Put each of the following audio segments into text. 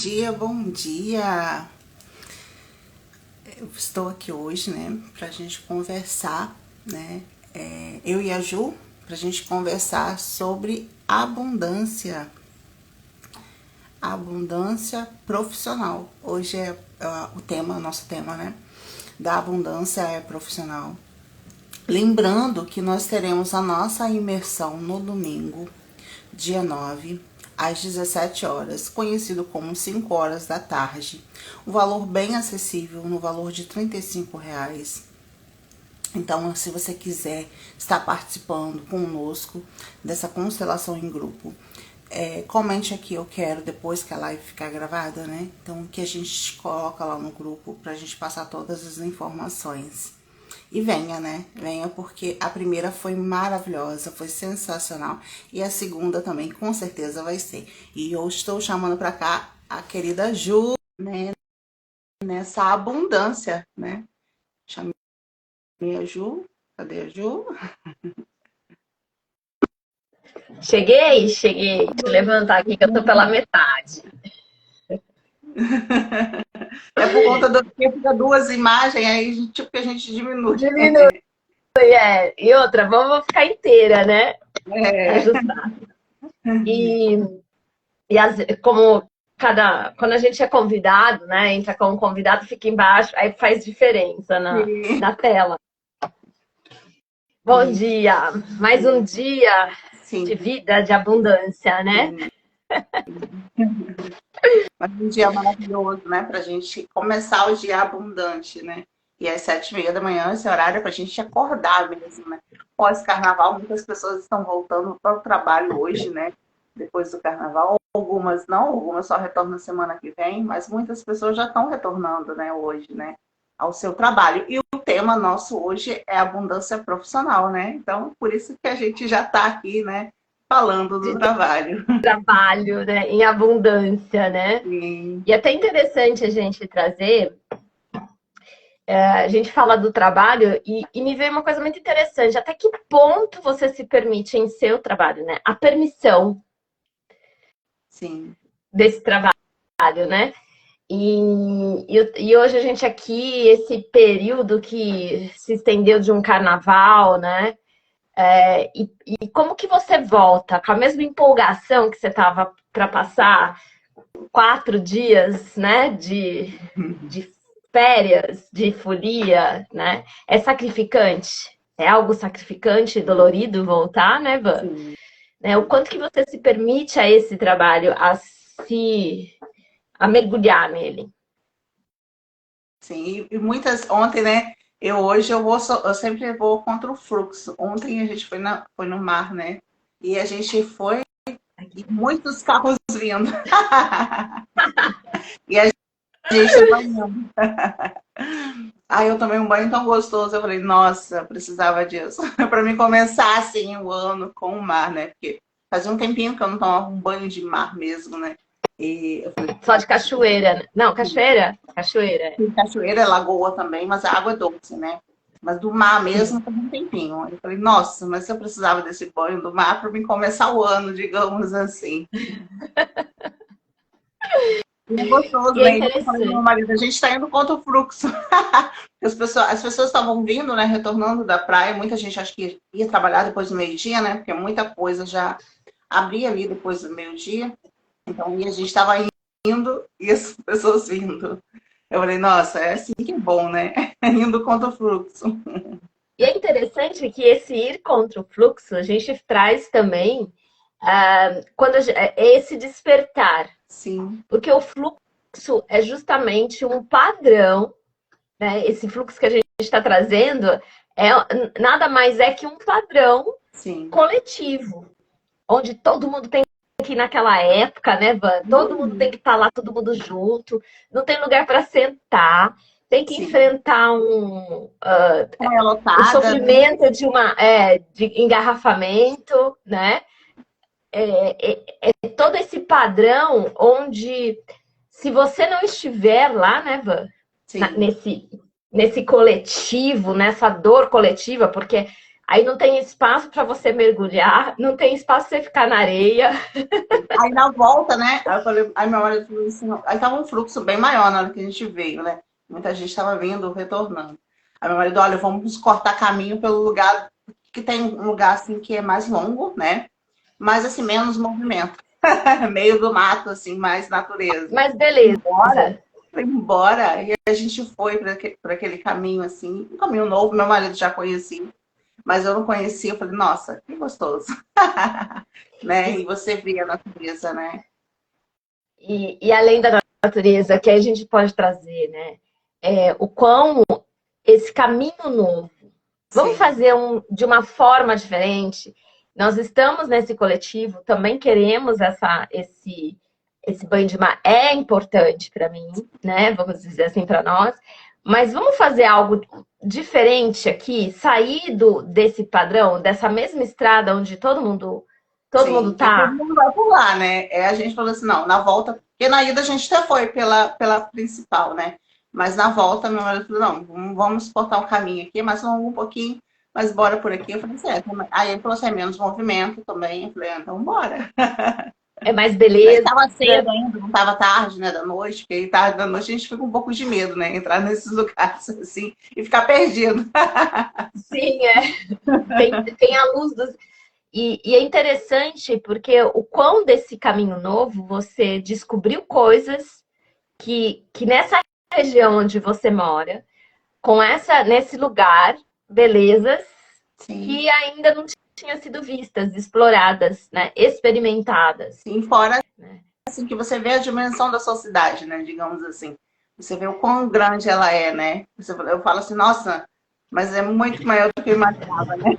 Dia, bom dia. Eu estou aqui hoje, né, pra gente conversar, né, eu e a Ju, pra gente conversar sobre abundância profissional. Hoje o tema, nosso tema, né, da abundância é profissional. Lembrando que nós teremos a nossa imersão no domingo, dia 9, às 17 horas, conhecido como 5 horas da tarde. Um valor bem acessível, no valor de R$ 35. Então, se você quiser estar participando conosco dessa constelação em grupo, comente aqui, eu quero, depois que a live ficar gravada, né? Então, que a gente coloca lá no grupo pra gente passar todas as informações. E venha, né? Venha porque a primeira foi maravilhosa, foi sensacional. E a segunda também, com certeza, vai ser. E eu estou chamando pra cá a querida Ju, né? Nessa abundância, né? Chamei a Ju. Cadê a Ju? Cheguei. Deixa eu levantar aqui que eu tô pela metade. É por conta do que fica duas imagens, aí tipo que a gente diminui. Diminui, E outra, vamos ficar inteira, né? É. Ajustar. E, como quando a gente é convidado, né? Entra como convidado, fica embaixo, aí faz diferença Sim. na tela. Bom dia! Mais um dia Sim, de vida, de abundância, né? sim. Mas um dia maravilhoso, né? Pra gente começar o dia abundante, né? E às 7h30 da manhã, esse horário é pra gente acordar mesmo, né? Pós-carnaval, muitas pessoas estão voltando para o trabalho hoje, né? Depois do carnaval. Algumas não, algumas só retornam semana que vem, mas muitas pessoas já estão retornando, né, hoje, né? Ao seu trabalho. E o tema nosso hoje é abundância profissional, né? Então, por isso que a gente já está aqui, né? Falando do De trabalho. trabalho, né? Em abundância, né? Sim, E é até interessante a gente trazer. A gente fala do trabalho e me veio uma coisa muito interessante. Até que ponto você se permite em seu trabalho, né? A permissão sim. desse trabalho, né? E hoje a gente aqui, esse período que se estendeu de um carnaval, né? E como que você volta? Com a mesma empolgação que você estava para passar 4 dias, né? De férias, de folia, né? É sacrificante. É algo sacrificante, dolorido voltar, né, Van? Sim, Né? O quanto que você se permite a esse trabalho, a mergulhar nele. sim. E muitas, ontem, né? Hoje eu sempre vou contra o fluxo. Ontem a gente foi no mar, né? E a gente foi e muitos carros vindo. E a gente banhando. Aí eu tomei um banho tão gostoso, eu falei, nossa, precisava disso. Para mim começar assim o ano com o mar, né? Porque fazia um tempinho que eu não tomava um banho de mar mesmo, né? E eu falei, Só de cachoeira, né? Não, cachoeira? Cachoeira. cachoeira, lagoa também, mas a água é doce, né? Mas do mar mesmo faz um tempinho. Eu falei, nossa, mas eu precisava desse banho do mar para mim começar o ano, digamos assim. E é gostoso, E é né? E eu falei pro meu interessante. marido, a gente está indo contra o fluxo. As pessoas estavam vindo, né? Retornando da praia. Muita gente acho que ia trabalhar depois do meio-dia, né? Porque muita coisa já abria ali depois do meio-dia. Então, e a gente estava indo e as pessoas vindo. Eu falei, nossa, é assim que é bom, né? Indo contra o fluxo. E é interessante que esse ir contra o fluxo, a gente traz também é esse despertar. Sim, Porque o fluxo é justamente um padrão, né? Esse fluxo que a gente está trazendo nada mais é que um padrão sim. coletivo, onde todo mundo tem que ir naquela época, né, Van? Todo mundo tem que estar lá, todo mundo junto, não tem lugar para sentar, tem que Sim. enfrentar Praia o lotada, né? sofrimento de engarrafamento, né? É todo esse padrão onde, se você não estiver lá, né, Van, Sim, nesse coletivo, nessa dor coletiva, porque Aí não tem espaço para você mergulhar, não tem espaço para você ficar na areia. Aí na volta, né? Aí eu falei, aí meu marido falou assim, aí tava um fluxo bem maior na hora que a gente veio, né? Muita gente estava vindo, retornando. Aí meu marido, olha, vamos cortar caminho pelo lugar que tem um lugar assim que é mais longo, né? Mas assim, menos movimento. Meio do mato, assim, mais natureza. Mas beleza. Embora, foi embora, e a gente foi para aquele caminho assim, um caminho novo, meu marido já conhecia, mas eu não conhecia, eu falei, nossa, que gostoso. Né? E você vê a natureza, né? E além da natureza, que a gente pode trazer, né? O quão esse caminho novo, vamos Sim, fazer de uma forma diferente. Nós estamos nesse coletivo, também queremos esse banho de mar. É importante para mim, né? Vamos dizer assim para nós. Mas vamos fazer algo diferente aqui, sair desse padrão, dessa mesma estrada onde todo mundo sim, que todo tá. mundo vai por lá, né? É, a gente falou assim, não, na volta, porque na ida a gente até foi pela principal, né? Mas na volta, meu marido falou, não, vamos cortar o caminho aqui, mais um pouquinho, mas bora por aqui. Eu falei, certo. Aí ele falou assim, é menos movimento também. Eu falei, então bora. É mais Mas beleza. estava cedo ainda, não estava tarde, né, da noite, porque tarde da noite a gente fica um pouco de medo, né? Entrar nesses lugares assim e ficar perdido. Sim, tem a luz dos. E é interessante porque o quão desse caminho novo você descobriu coisas que nessa região onde você mora, nesse lugar, belezas Sim, que ainda não tinham sido vistas, exploradas, né? Experimentadas. sim, fora Né? assim que você vê a dimensão da sua cidade, né? Digamos assim. Você vê o quão grande ela é, né? Eu falo assim, nossa, mas é muito maior do que eu imaginava, né?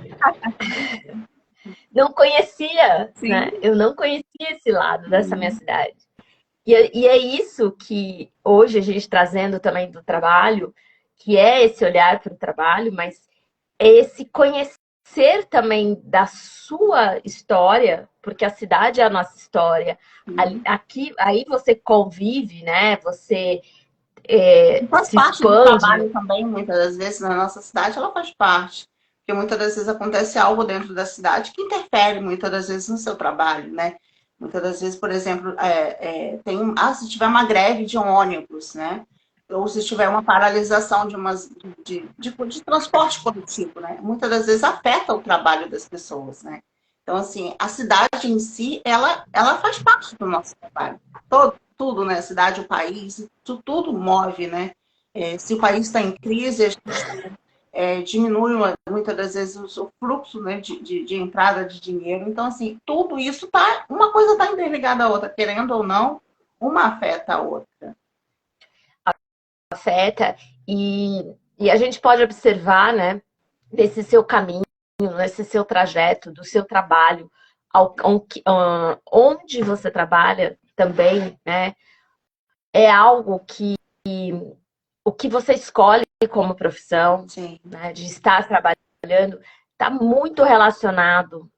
Não conhecia, né? Sim, Eu não conhecia esse lado dessa minha cidade. E é isso que hoje a gente trazendo também do trabalho, que é esse olhar para o trabalho, mas é esse conhecer também da sua história, porque a cidade é a nossa história. sim. Aqui, aí você convive, né? Você E faz se parte do expande. trabalho também, muitas das vezes, na nossa cidade, ela faz parte. Porque muitas das vezes acontece algo dentro da cidade que interfere muitas das vezes no seu trabalho, né? Muitas das vezes, por exemplo, se tiver uma greve de ônibus, né? Ou se tiver uma paralisação de transporte coletivo, né? Muitas das vezes afeta o trabalho das pessoas, né? Então, assim, a cidade em si, ela faz parte do nosso trabalho. Tudo, né? A cidade, o país, tudo move, né? Se o país está em crise, a gente diminui muitas das vezes o fluxo, né, de entrada de dinheiro. Então, assim, tudo isso tá, uma coisa está interligada à outra, querendo ou não, uma afeta a outra. Afeta e a gente pode observar, né, nesse seu caminho, nesse seu trajeto, do seu trabalho, onde você trabalha também, né, é algo que o que você escolhe como profissão, Sim, né, de estar trabalhando, está muito relacionado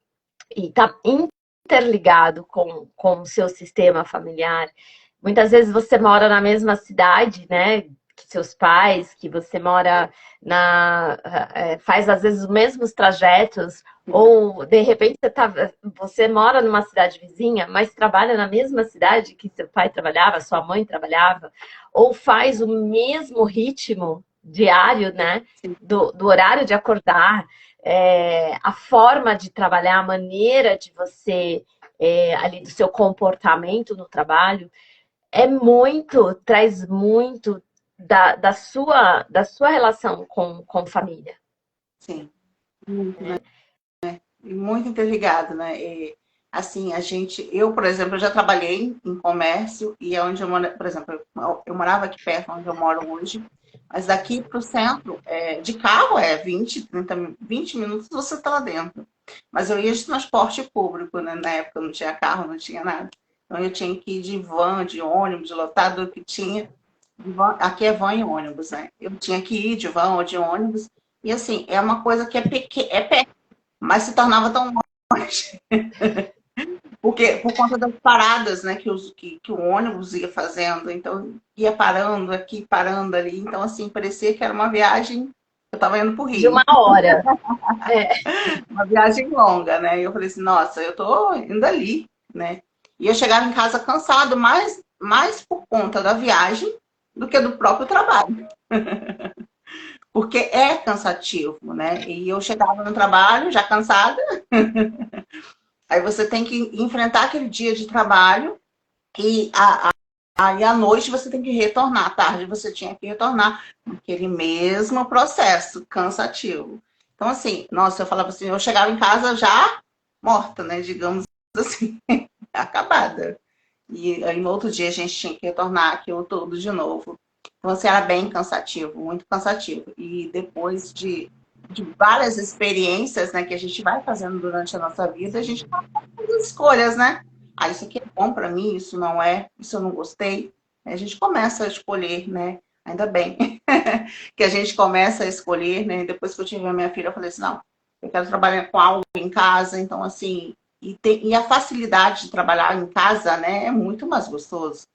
e está interligado com o seu sistema familiar. Muitas vezes você mora na mesma cidade, né, que seus pais, que você mora faz às vezes os mesmos trajetos, sim, ou de repente você mora numa cidade vizinha, mas trabalha na mesma cidade que seu pai trabalhava, sua mãe trabalhava, ou faz o mesmo ritmo diário, né, sim, do horário de acordar, a forma de trabalhar, a maneira de você, ali do seu comportamento no trabalho, traz muito da sua relação com família. sim. Muito, né? Né? Muito interligado, né? Assim, eu, por exemplo, eu já trabalhei em comércio e é onde eu moro, por exemplo, eu morava aqui perto onde eu moro hoje, mas daqui para o centro, de carro 20 minutos você está lá dentro. Mas eu ia de transporte público, né? Na época não tinha carro, não tinha nada. Então eu tinha que ir de van, de ônibus, de lotado que tinha. Aqui é van e ônibus, né? Eu tinha que ir de van ou de ônibus. E assim, é uma coisa que é pequena, mas se tornava tão longe. Porque, por conta das paradas, né, que o ônibus ia fazendo, então ia parando aqui, parando ali, então assim, parecia que era uma viagem Eu tava indo pro De Rio, uma hora. É, uma viagem longa, né? E eu falei assim, nossa, eu tô indo ali, né? E eu chegava em casa cansado, mais por conta da viagem do que do próprio trabalho. Porque é cansativo, né? E eu chegava no trabalho já cansada, aí você tem que enfrentar aquele dia de trabalho e aí à noite você tem que retornar, à tarde você tinha que retornar aquele mesmo processo cansativo. Então, assim, nossa, eu falava assim, eu chegava em casa já morta, né? Digamos assim, acabada. E aí no outro dia a gente tinha que retornar aquilo tudo de novo. Então, assim, era bem cansativo, muito cansativo. E depois de várias experiências, né, que a gente vai fazendo durante a nossa vida, a gente faz as escolhas, né? Ah, isso aqui é bom para mim, isso não é, isso eu não gostei. A gente começa a escolher, né? Ainda bem que a gente começa a escolher, né? Depois que eu tive a minha filha, eu falei assim, não, eu quero trabalhar com algo em casa, então assim, e a facilidade de trabalhar em casa, né, é muito mais gostoso.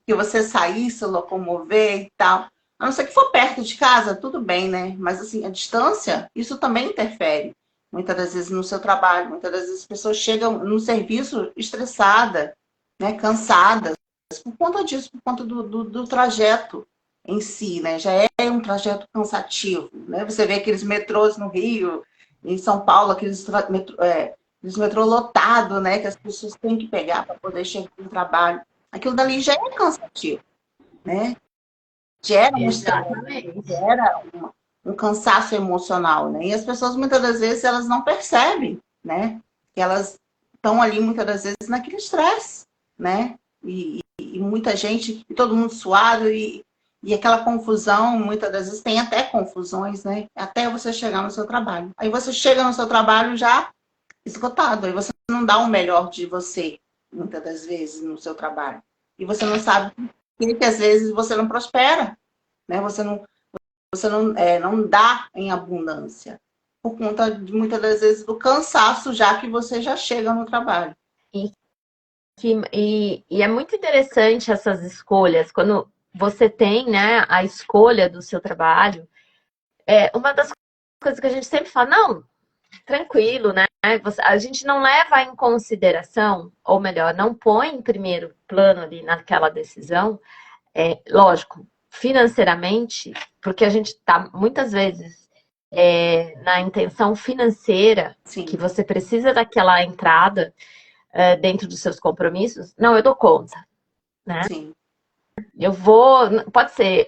Que você sair, se locomover e tal. A não ser que for perto de casa, tudo bem, né? Mas assim, a distância, isso também interfere. Muitas das vezes no seu trabalho, muitas das vezes as pessoas chegam no serviço estressada, né, cansadas, por conta disso, por conta do trajeto em si, né? Já é um trajeto cansativo, né? Você vê aqueles metrôs no Rio, em São Paulo, aqueles metrô lotado, né? Que as pessoas têm que pegar para poder chegar no trabalho. Aquilo dali já é cansativo, né? Gera um estresse, exatamente. gera um cansaço emocional, né? E as pessoas muitas das vezes elas não percebem, né? Que elas estão ali muitas das vezes naquele estresse, né? E muita gente, e todo mundo suado e aquela confusão, muitas das vezes tem até confusões, né? Até você chegar no seu trabalho. Aí você chega no seu trabalho já esgotado, aí você não dá o melhor de você, muitas das vezes, no seu trabalho. E você não sabe que às vezes você não prospera, né? Você não dá em abundância. Por conta de muitas das vezes do cansaço, já que você já chega no trabalho. E, e é muito interessante essas escolhas, quando você tem, né, a escolha do seu trabalho. Uma das coisas que a gente sempre fala, não, tranquilo, né? A gente não leva em consideração, ou melhor, não põe em primeiro plano ali naquela decisão, lógico, financeiramente, porque a gente está muitas vezes na intenção financeira que Sim, você precisa daquela entrada dentro dos seus compromissos. Não, eu dou conta, né? sim. Eu vou, pode ser,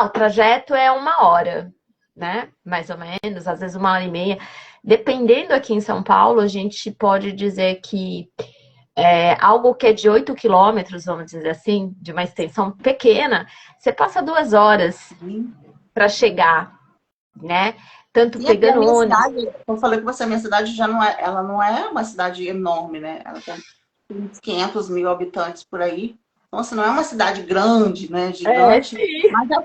o trajeto é uma hora, né? Mais ou menos, às vezes uma hora e meia. Dependendo aqui em São Paulo, a gente pode dizer que algo que é de 8 quilômetros, vamos dizer assim, de uma extensão pequena, você passa 2 horas Sim. para chegar, né? Tanto E aqui a pegando minha ônibus. cidade, eu falei com você, a minha cidade já não é, ela não é uma cidade enorme, né? Ela tem uns 500 mil habitantes por aí. Então, assim, não é uma cidade grande, né? Gigante, Sim. mas já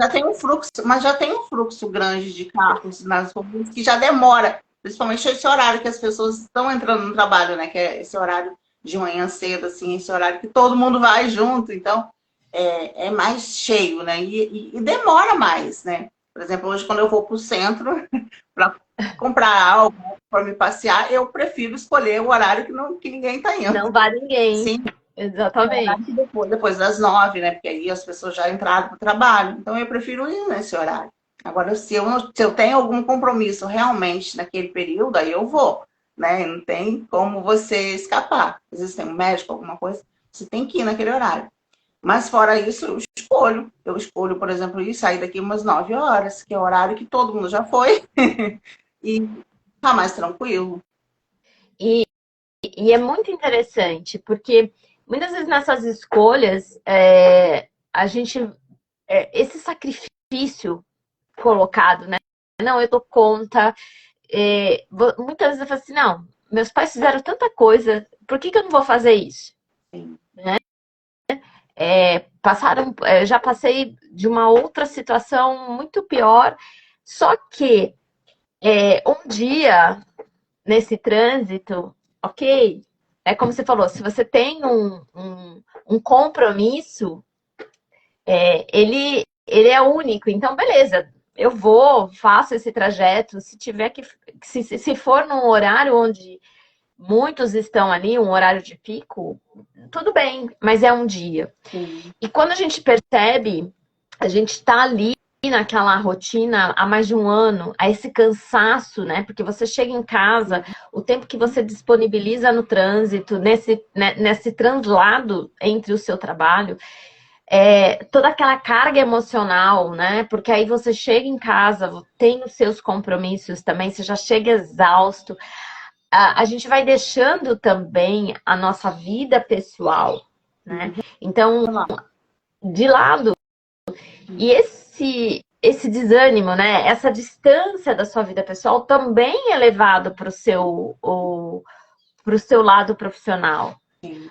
tem um fluxo, mas já tem um fluxo grande de carros nas ruas que já demora, principalmente esse horário que as pessoas estão entrando no trabalho, né? Que é esse horário de manhã cedo, assim, esse horário que todo mundo vai junto, então é mais cheio, né? E demora mais, né? Por exemplo, hoje quando eu vou para o centro para comprar algo, para me passear, eu prefiro escolher o horário que ninguém está indo. Não vai ninguém. Sim, é o horário que Exatamente. depois das 9, né? Porque aí as pessoas já entraram para o trabalho. Então eu prefiro ir nesse horário. Agora, se eu tenho algum compromisso realmente naquele período, aí eu vou, né? Não tem como você escapar. Às vezes tem um médico, alguma coisa, você tem que ir naquele horário. Mas fora isso, eu escolho. Eu escolho, por exemplo, ir sair daqui umas 9 horas, que é o horário que todo mundo já foi, e tá mais tranquilo. E, e é muito interessante, porque muitas vezes nessas escolhas, a gente, esse sacrifício colocado, né? Não, eu dou conta. Muitas vezes eu falo assim, não, meus pais fizeram tanta coisa, por que eu não vou fazer isso? Sim, Já passei de uma outra situação muito pior, só que um dia nesse trânsito, ok, é como você falou, se você tem um compromisso, ele ele é único. Então, beleza, eu vou, faço esse trajeto. Se tiver que, se for num horário onde muitos estão ali, um horário de pico, tudo bem, mas é um dia. Sim. E quando a gente percebe, a gente está ali naquela rotina há mais de um ano, a esse cansaço, né? Porque você chega em casa, o tempo que você disponibiliza no trânsito, nesse translado entre o seu trabalho, toda aquela carga emocional, né? Porque aí você chega em casa, tem os seus compromissos também, você já chega exausto. A gente vai deixando também a nossa vida pessoal, né? Então, de lado. E esse desânimo, né? Essa distância da sua vida pessoal também é levado para o seu lado profissional.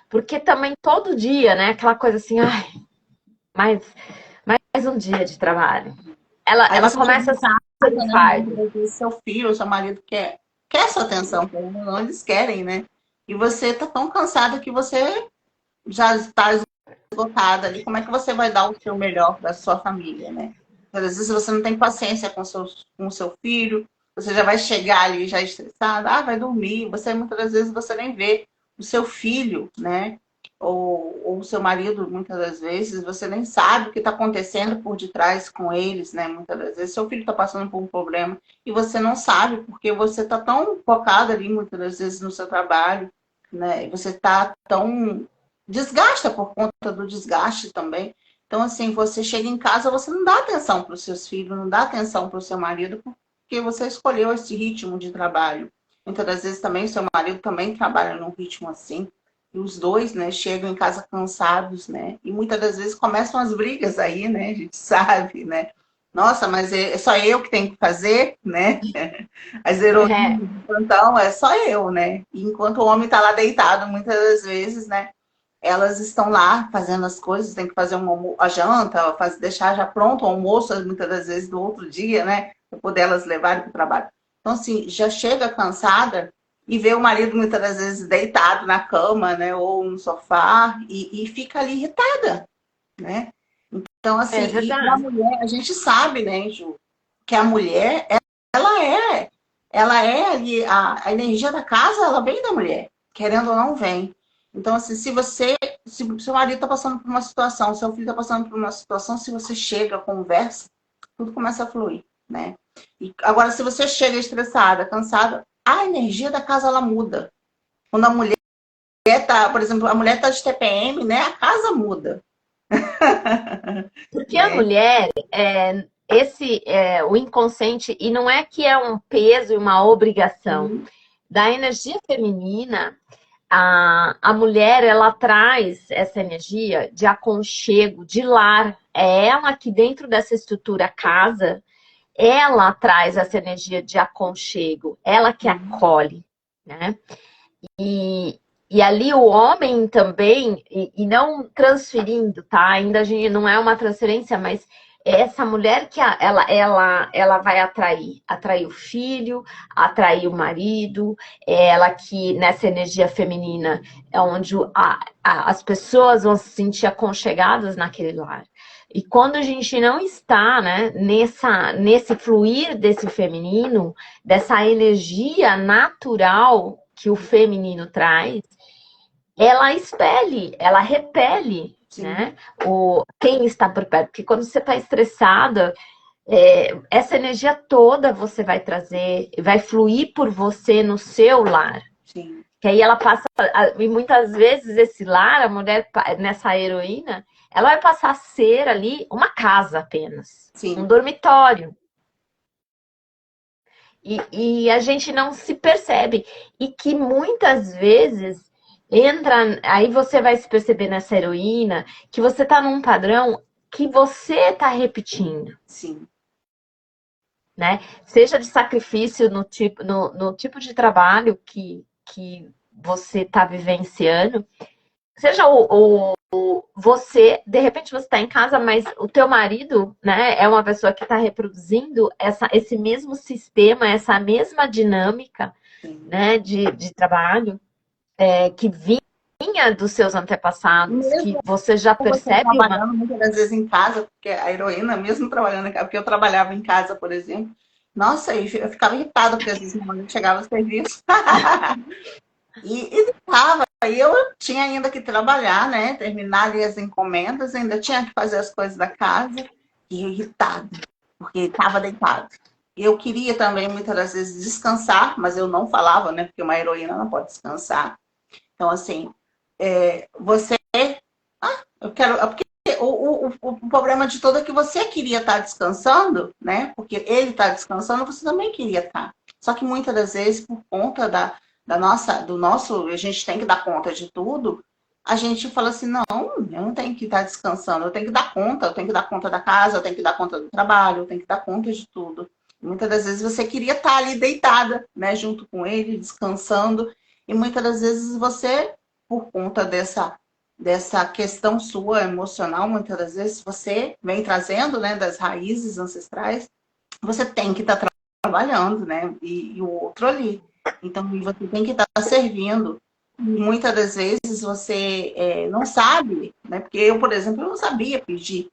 Porque também todo dia, né? Aquela coisa assim, ai, mais um dia de trabalho. Ela começa a ser um fardo. Seu filho, seu marido quer sua atenção, não eles querem, né? E você tá tão cansado que você já está esgotada ali. Como é que você vai dar o seu melhor da sua família, né? Às vezes você não tem paciência com o seu filho, você já vai chegar ali já estressada, vai dormir. Você muitas das vezes você nem vê o seu filho, né? Ou o seu marido, muitas das vezes, você nem sabe o que está acontecendo por detrás com eles, né? Muitas das vezes, seu filho está passando por um problema e você não sabe, porque você está tão focado ali, muitas das vezes, no seu trabalho, né? E você está tão... desgasta por conta do desgaste também. Então, assim, você chega em casa, você não dá atenção para os seus filhos, não dá atenção para o seu marido, porque você escolheu esse ritmo de trabalho. Muitas das vezes também, o seu marido também trabalha num ritmo assim, e os dois, né, chegam em casa cansados, né? E muitas das vezes começam as brigas aí, né? A gente sabe, né? Nossa, mas é só eu que tenho que fazer, né? As heroínas do plantão é só eu, né? E enquanto o homem está lá deitado, muitas das vezes, né? Elas estão lá fazendo as coisas, tem que fazer a janta, deixar já pronto o almoço, muitas das vezes do outro dia, né? Para poder elas levarem para o trabalho. Então, assim, já chega cansada e vê o marido muitas das vezes deitado na cama, né? Ou no sofá e fica ali irritada, né? Então, assim, e a mulher, a gente sabe, né, Ju, que a mulher, ela é, ela é ali, a energia da casa, ela vem da mulher, querendo ou não, vem. Então, assim, se o seu marido está passando por uma situação, seu filho está passando por uma situação, se você chega, conversa, tudo começa a fluir, né? E agora, se você chega estressada, cansada, a energia da casa, ela muda. Quando a mulher tá, por exemplo, a mulher tá de TPM, né? A casa muda. Porque a mulher, o inconsciente, e não é que é um peso e uma obrigação, da energia feminina, a mulher, ela traz essa energia de aconchego, de lar. É ela que dentro dessa estrutura casa, ela traz essa energia de aconchego, ela que acolhe, né? E ali o homem também, e não transferindo, tá? Ainda a gente não é uma transferência, mas é essa mulher que ela vai atrair o filho, atrair o marido, é ela que nessa energia feminina é onde as pessoas vão se sentir aconchegadas naquele lar. E quando a gente não está, né, nesse fluir desse feminino, dessa energia natural que o feminino traz, ela expele, ela repele, né? Quem está por perto. Porque quando você está estressada, essa energia toda você vai trazer, vai fluir por você no seu lar. Sim. Que aí ela passa, e muitas vezes esse lar, a mulher, nessa heroína, ela vai passar a ser ali uma casa apenas. Sim. Um dormitório. E a gente não se percebe. E que muitas vezes aí você vai se perceber nessa heroína que você tá num padrão que você tá repetindo. Sim. Né? Seja de sacrifício no tipo de trabalho que você tá vivenciando, seja você, de repente você está em casa, mas o teu marido, né, é uma pessoa que está reproduzindo esse mesmo sistema, essa mesma dinâmica, né, de trabalho, que dos seus antepassados, que Mesmo você já você percebe uma. trabalhando muitas das vezes em casa, porque a heroína, mesmo trabalhando em casa, porque eu trabalhava em casa, por exemplo, nossa, eu ficava irritada, porque às vezes minha mãe chegava no serviço e ficava. Aí eu tinha ainda que trabalhar, né? Terminar ali as encomendas, ainda tinha que fazer as coisas da casa, e eu irritada, porque estava deitado. Eu queria também, muitas das vezes, descansar, mas eu não falava, né? Porque uma heroína não pode descansar. Então, assim, você. Eu quero. Porque o problema de todo é que você queria estar descansando, né? Porque ele está descansando, você também queria estar. Só que muitas das vezes, por conta do nosso, a gente tem que dar conta de tudo, a gente fala assim, não, eu não tenho que estar descansando, eu tenho que dar conta, eu tenho que dar conta da casa, eu tenho que dar conta do trabalho, eu tenho que dar conta de tudo. E muitas das vezes você queria estar ali deitada, né, junto com ele, descansando, e muitas das vezes você, por conta dessa questão sua emocional, muitas das vezes você vem trazendo, né, das raízes ancestrais, você tem que estar trabalhando, né, e o outro ali. Então, você tem que estar servindo. E muitas das vezes você não sabe, né, porque eu, por exemplo, eu não sabia pedir,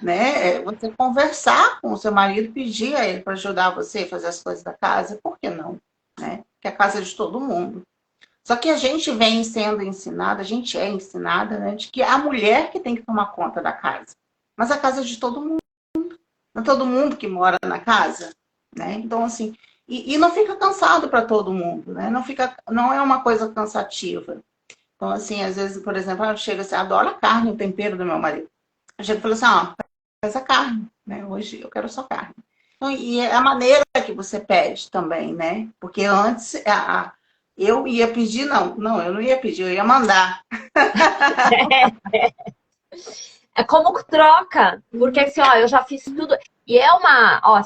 né, você conversar com o seu marido, pedir a ele para ajudar você a fazer as coisas da casa, por que não, né, que é a casa de todo mundo. Só que a gente vem sendo ensinada, a gente é ensinada, né, de que é a mulher que tem que tomar conta da casa. Mas a casa é de todo mundo, não é todo mundo que mora na casa, né? Então, assim, e não fica cansado para todo mundo, né? Não é uma coisa cansativa. Então, assim, às vezes, por exemplo, eu chego assim, adoro a carne, o tempero do meu marido. Eu chego e falo assim, ó, faz a carne, né? Hoje eu quero só carne. Então, e é a maneira que você pede também, né? Porque antes eu ia pedir, não, eu não ia pedir, eu ia mandar. É como troca, porque assim, ó, eu já fiz tudo. E é uma, ó,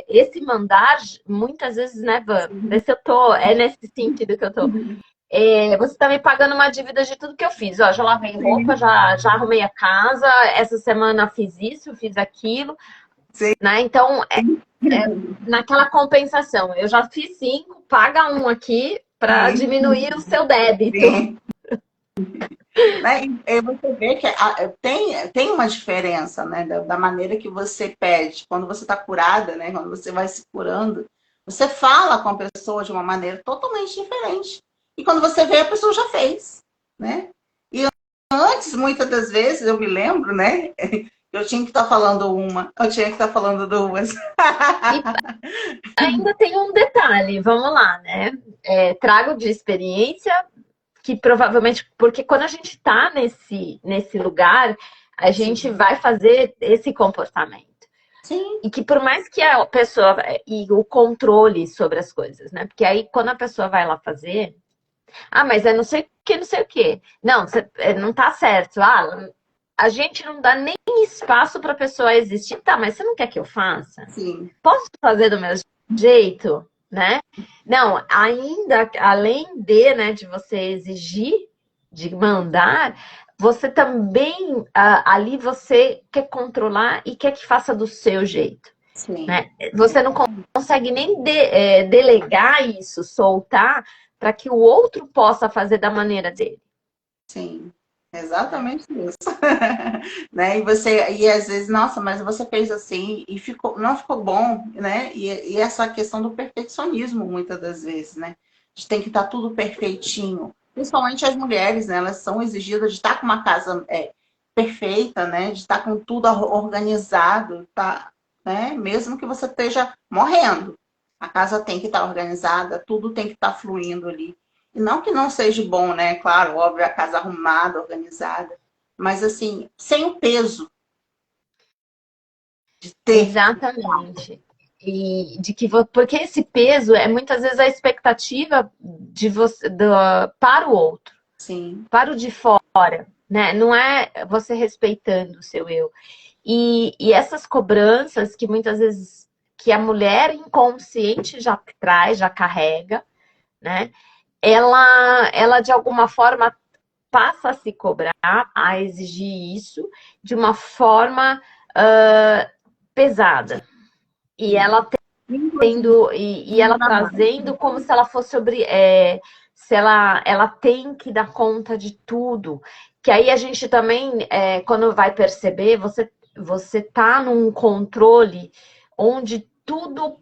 esse mandar, muitas vezes, né, Van? Vê se eu tô, é nesse sentido que eu tô. Você tá me pagando uma dívida de tudo que eu fiz. Ó, já lavei roupa, Sim, já arrumei a casa, essa semana fiz isso, fiz aquilo, sim, né? Então, naquela compensação, eu já fiz 5, paga um aqui para sim, diminuir o seu débito. sim. Né? E você vê que tem uma diferença, né, da maneira que você pede. Quando você está curada, né, quando você vai se curando, você fala com a pessoa de uma maneira totalmente diferente. E quando você vê, a pessoa já fez, né? E antes, muitas das vezes, eu me lembro, né, eu tinha que estar falando uma, eu tinha que estar falando duas. E ainda tem um detalhe, vamos lá, né? Trago de experiência que provavelmente, porque quando a gente está nesse lugar, a gente Sim, vai fazer esse comportamento. sim, E que por mais que a pessoa e o controle sobre as coisas, né? Porque aí quando a pessoa vai lá fazer, mas é não sei o que, não sei o que. Não, não tá certo. A gente não dá nem espaço para a pessoa existir. Tá, mas você não quer que eu faça? sim, Posso fazer do meu jeito, né? Não, ainda além né, de você exigir, de mandar, você também ali você quer controlar e quer que faça do seu jeito, sim. né? Você não consegue nem delegar isso, soltar para que o outro possa fazer da maneira dele. Sim, exatamente isso. Né? E às vezes, nossa, mas você fez assim e não ficou bom, né? E essa questão do perfeccionismo, muitas das vezes, né? A gente tem que estar tudo perfeitinho. Principalmente as mulheres, né? Elas são exigidas de estar com uma casa perfeita, né? De estar com tudo organizado, tá? Né? Mesmo que você esteja morrendo. A casa tem que estar organizada, tudo tem que estar fluindo ali. E não que não seja bom, né? Claro, óbvio, a casa arrumada, organizada. Mas assim, sem o peso de ter. Exatamente. E de que porque esse peso é muitas vezes a expectativa de você para o outro, Sim, para o de fora, né? Não é você respeitando o seu eu. E essas cobranças que muitas vezes que a mulher inconsciente já traz, já carrega, né? Ela de alguma forma passa a se cobrar, a exigir isso de uma forma pesada. E sim. ela Inclusive tendo e no ela trabalho. trazendo como se ela fosse se ela tem que dar conta de tudo. Que aí a gente também, quando vai perceber, você tá num controle onde tudo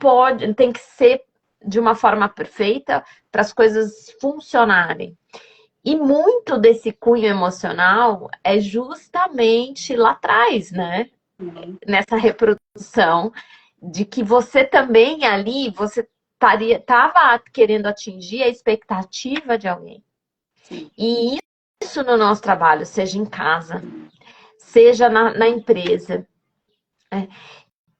tem que ser de uma forma perfeita para as coisas funcionarem. E muito desse cunho emocional é justamente lá atrás, né? Sim, Nessa reprodução, de que você também ali, você estava querendo atingir a expectativa de alguém. sim, E isso no nosso trabalho, seja em casa, seja na empresa,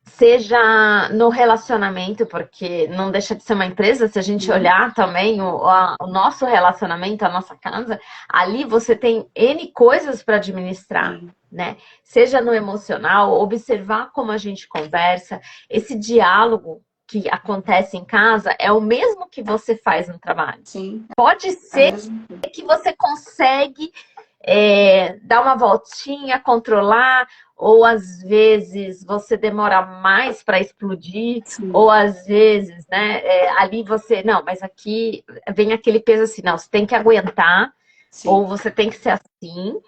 seja no relacionamento, porque não deixa de ser uma empresa, se a gente sim, olhar também o nosso relacionamento, a nossa casa, ali você tem N coisas para administrar, sim, né? Seja no emocional, observar como a gente conversa, esse diálogo que acontece em casa é o mesmo que você faz no trabalho. sim, Pode é ser mesmo. que você consegue dar uma voltinha, controlar, ou às vezes você demora mais para explodir, Sim, ou às vezes, né, ali você, não, mas aqui vem aquele peso assim, não, você tem que aguentar, ou sim. você tem que ser assim,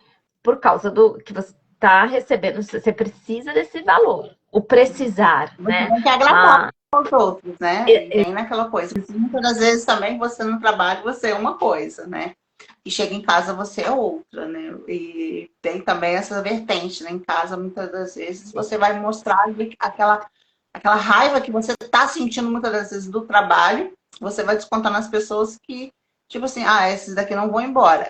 por causa do que você está recebendo, você precisa desse valor, o precisar, Você né? tem que agradar Ah, aos outros, né? E vem naquela coisa. Muitas das vezes também você no trabalho você é uma coisa, né? E chega em casa você é outra, né? E tem também essa vertente, né? Em casa, muitas das vezes, você vai mostrar ali aquela raiva que você está sentindo muitas das vezes do trabalho, você vai descontar nas pessoas que, tipo assim, esses daqui não vão embora.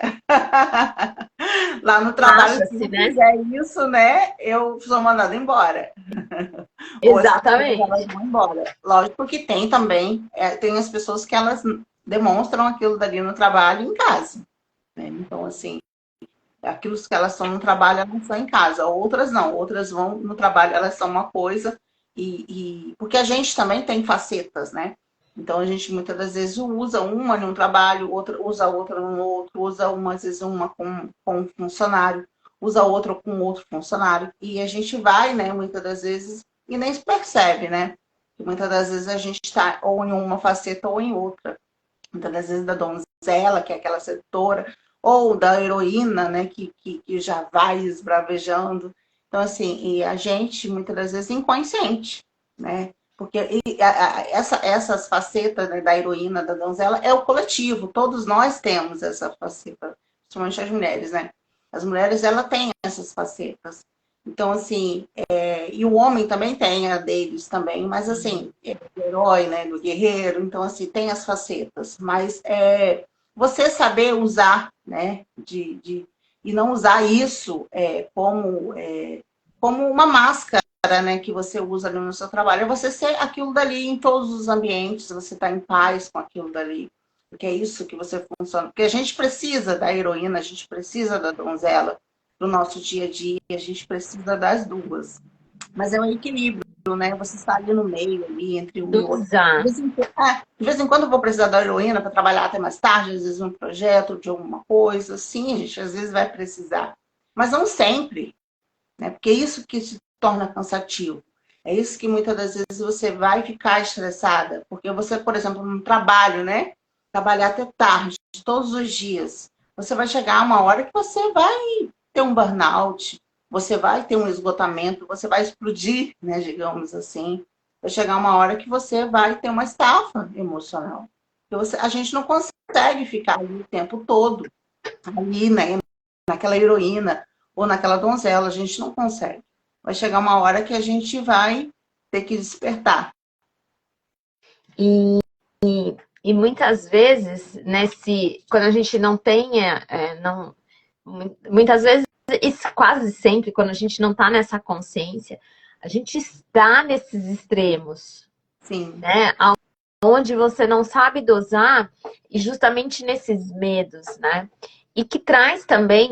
Lá no trabalho, se acha-se, eu né? fizer isso, né, eu sou mandada embora. Ou as pessoas elas Exatamente. vão embora. Lógico que tem também, tem as pessoas que elas demonstram aquilo dali no trabalho e em casa. Né? Então, assim, aquilo que elas são no trabalho, elas são em casa. Outras não, outras vão no trabalho, elas são uma coisa. Porque a gente também tem facetas, né? Então a gente muitas das vezes usa uma num trabalho, outra usa outra no outro, usa uma, às vezes uma com um funcionário, usa outra com outro funcionário. E a gente vai, né, muitas das vezes, e nem se percebe, né? Que muitas das vezes a gente está ou em uma faceta ou em outra. Muitas das vezes da donzela, que é aquela sedutora, ou da heroína, né, que já vai esbravejando. Então, assim, e a gente, muitas das vezes, inconsciente, né? Porque essas facetas, né, da heroína, da donzela, é o coletivo. Todos nós temos essa faceta, principalmente as mulheres, né? As mulheres, ela têm essas facetas. Então, assim, e o homem também tem a deles também, mas assim, do herói, né, do guerreiro, então assim, tem as facetas, mas você saber usar, né, e não usar isso como uma máscara, né, que você usa ali no seu trabalho, é você ser aquilo dali em todos os ambientes, você tá em paz com aquilo dali, porque é isso que você funciona, porque a gente precisa da heroína, a gente precisa da donzela do nosso dia a dia, a gente precisa das duas. Mas é um equilíbrio, né? Você está ali no meio, ali, entre um e outro. Dosar. De vez em quando eu vou precisar da heroína para trabalhar até mais tarde, às vezes um projeto de alguma coisa. Sim, a gente às vezes vai precisar. Mas não sempre, né? Porque é isso que se torna cansativo. É isso que muitas das vezes você vai ficar estressada. Porque você, por exemplo, no trabalho, né? Trabalhar até tarde, todos os dias. Você vai chegar a uma hora que você vai ter um burnout, você vai ter um esgotamento, você vai explodir, né, digamos assim. Vai chegar uma hora que você vai ter uma estafa emocional. A gente não consegue ficar ali o tempo todo, ali, né, naquela heroína ou naquela donzela, a gente não consegue. Vai chegar uma hora que a gente vai ter que despertar. E, e muitas vezes, quando a gente não tem, muitas vezes, e quase sempre, quando a gente não está nessa consciência, a gente está nesses extremos, Sim, né? Onde você não sabe dosar, e justamente nesses medos, né? E que traz também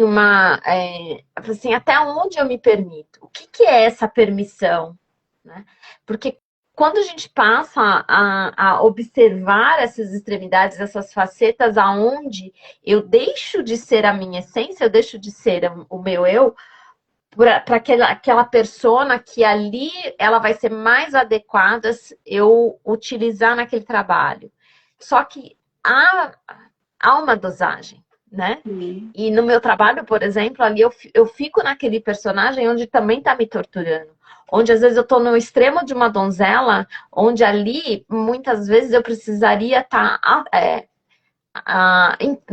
assim, até onde eu me permito? O que é essa permissão? Né? Porque quando a gente passa a observar essas extremidades, essas facetas, aonde eu deixo de ser a minha essência, eu deixo de ser o meu eu, para aquela persona que ali ela vai ser mais adequada eu utilizar naquele trabalho. Só que a, há uma dosagem, né? Sim. E no meu trabalho, por exemplo, ali eu fico naquele personagem onde também tá me torturando. Onde às vezes eu tô no extremo de uma donzela, onde ali, muitas vezes, eu precisaria estar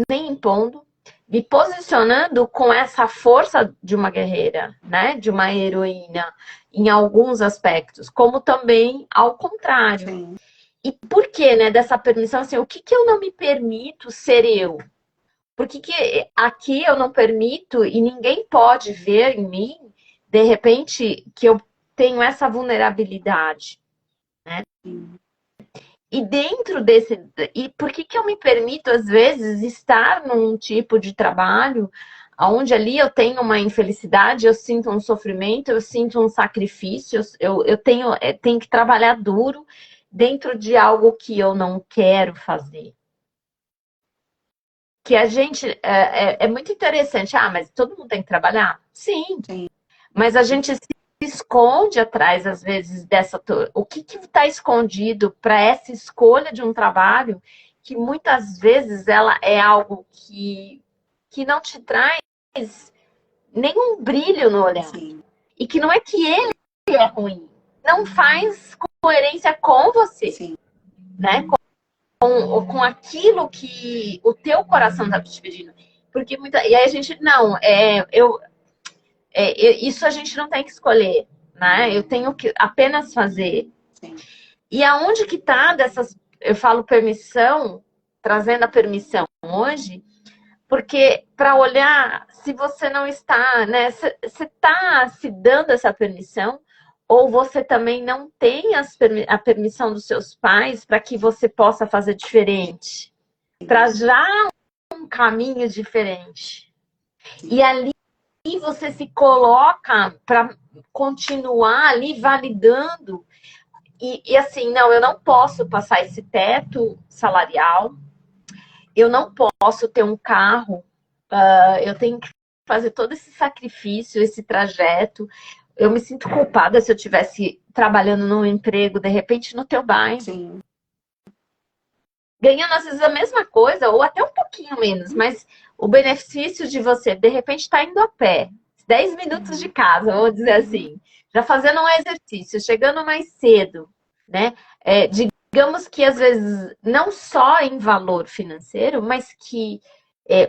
nem impondo, me posicionando com essa força de uma guerreira, né? De uma heroína, em alguns aspectos, como também ao contrário. Sim. E por que, né, dessa permissão, assim, o que que eu não me permito ser eu? Por que que aqui eu não permito e ninguém pode ver em mim, de repente, que eu tenho essa vulnerabilidade, né? Sim. E dentro desse. E por que que eu me permito, às vezes, estar num tipo de trabalho onde ali eu tenho uma infelicidade, eu sinto um sofrimento, eu sinto um sacrifício, eu tenho que trabalhar duro dentro de algo que eu não quero fazer. Que a gente. É muito interessante. Ah, mas todo mundo tem que trabalhar? Sim. Sim. Mas a gente se esconde atrás, às vezes, dessa. O que está escondido para essa escolha de um trabalho que muitas vezes ela é algo que não te traz nenhum brilho no olhar. Sim. E que não é que ele é ruim. Não faz coerência com você, Sim. né? Com aquilo que o teu coração está te pedindo. Porque e aí a gente, não, isso a gente não tem que escolher, né? Eu tenho que apenas fazer. Sim. E aonde que tá dessas, eu falo permissão, trazendo a permissão hoje, porque para olhar se você não está, né? Você está se dando essa permissão, ou você também não tem a permissão dos seus pais para que você possa fazer diferente, trajar um caminho diferente. E ali você se coloca para continuar ali validando e assim, não, eu não posso passar esse teto salarial, eu não posso ter um carro, eu tenho que fazer todo esse sacrifício, esse trajeto. Eu me sinto culpada se eu estivesse trabalhando num emprego, de repente, no teu bairro. Sim. Ganhando, às vezes, a mesma coisa, ou até um pouquinho menos, mas o benefício de você, de repente, estar indo a pé, 10 minutos de casa, vamos dizer assim, já fazendo um exercício, chegando mais cedo, né? Digamos que, às vezes, não só em valor financeiro, mas que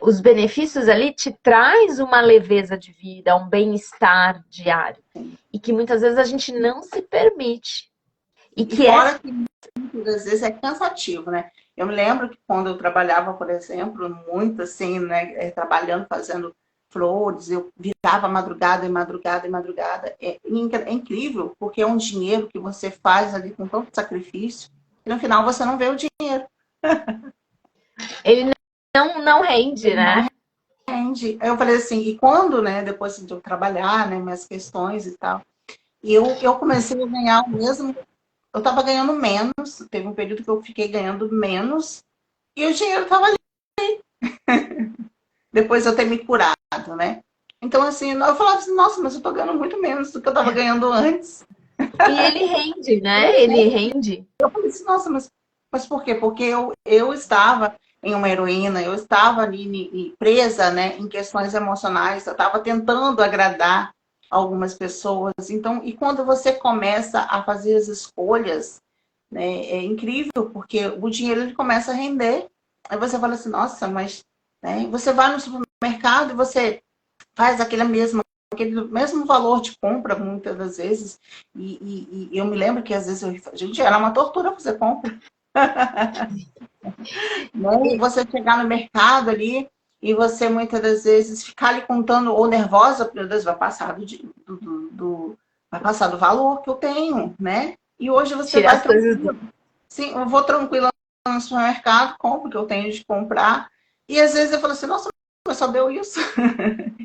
os benefícios ali te traz uma leveza de vida, um bem-estar diário. E que muitas vezes a gente não se permite. E fora que muitas vezes é cansativo, né? Eu me lembro que quando eu trabalhava, por exemplo, muito assim, né, trabalhando, fazendo flores, eu virava madrugada e madrugada e madrugada. É incrível, porque é um dinheiro que você faz ali com tanto sacrifício, e no final você não vê o dinheiro. Ele não rende, Ele não né? rende. Aí eu falei assim, e quando, né, depois de eu trabalhar, né, minhas questões e tal, e eu comecei a ganhar o mesmo. Eu estava ganhando menos, teve um período que eu fiquei ganhando menos, e o dinheiro estava ali, depois de eu ter me curado, né? Então, assim, eu falava assim, nossa, mas eu estou ganhando muito menos do que eu estava ganhando antes. E ele rende, né? Ele rende. Eu falei assim, nossa, mas por quê? Porque eu estava em uma heroína, eu estava ali presa, né, em questões emocionais, eu estava tentando agradar algumas pessoas. Então, e quando você começa a fazer as escolhas, né, é incrível, porque o dinheiro ele começa a render. Aí você fala assim, nossa, mas, né, você vai no supermercado e você faz aquele mesmo valor de compra, muitas das vezes. E eu me lembro que às vezes, gente, era uma tortura fazer compra. Né? E você chegar no mercado ali e você muitas das vezes ficar ali contando, ou nervosa, meu Deus, vai passar vai passar do valor que eu tenho, né? E hoje você Tirar vai as coisas tranquilo. Sim, eu vou tranquila no supermercado, compro o que eu tenho de comprar. E às vezes eu falo assim, nossa, mas só deu isso.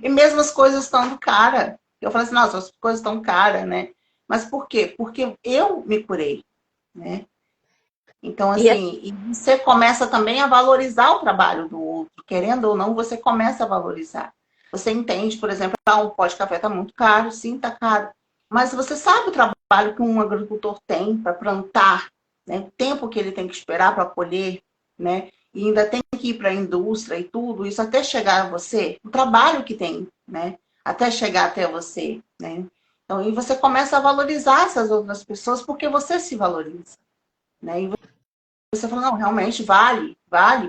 E mesmo as coisas estão caras. Eu falo assim, nossa, as coisas estão caras, né? Mas por quê? Porque eu me curei, né? Então, e assim, e você começa também a valorizar o trabalho do outro. Querendo ou não, você começa a valorizar. Você entende, por exemplo, um pó de café está muito caro, sim, está caro. Mas você sabe o trabalho que um agricultor tem para plantar, né? O tempo que ele tem que esperar para colher, né? e ainda tem que ir para a indústria e tudo, isso até chegar a você, o trabalho que tem, né? Até chegar até você, né? Então, e você começa a valorizar essas outras pessoas porque você se valoriza, né? E você fala, não, realmente vale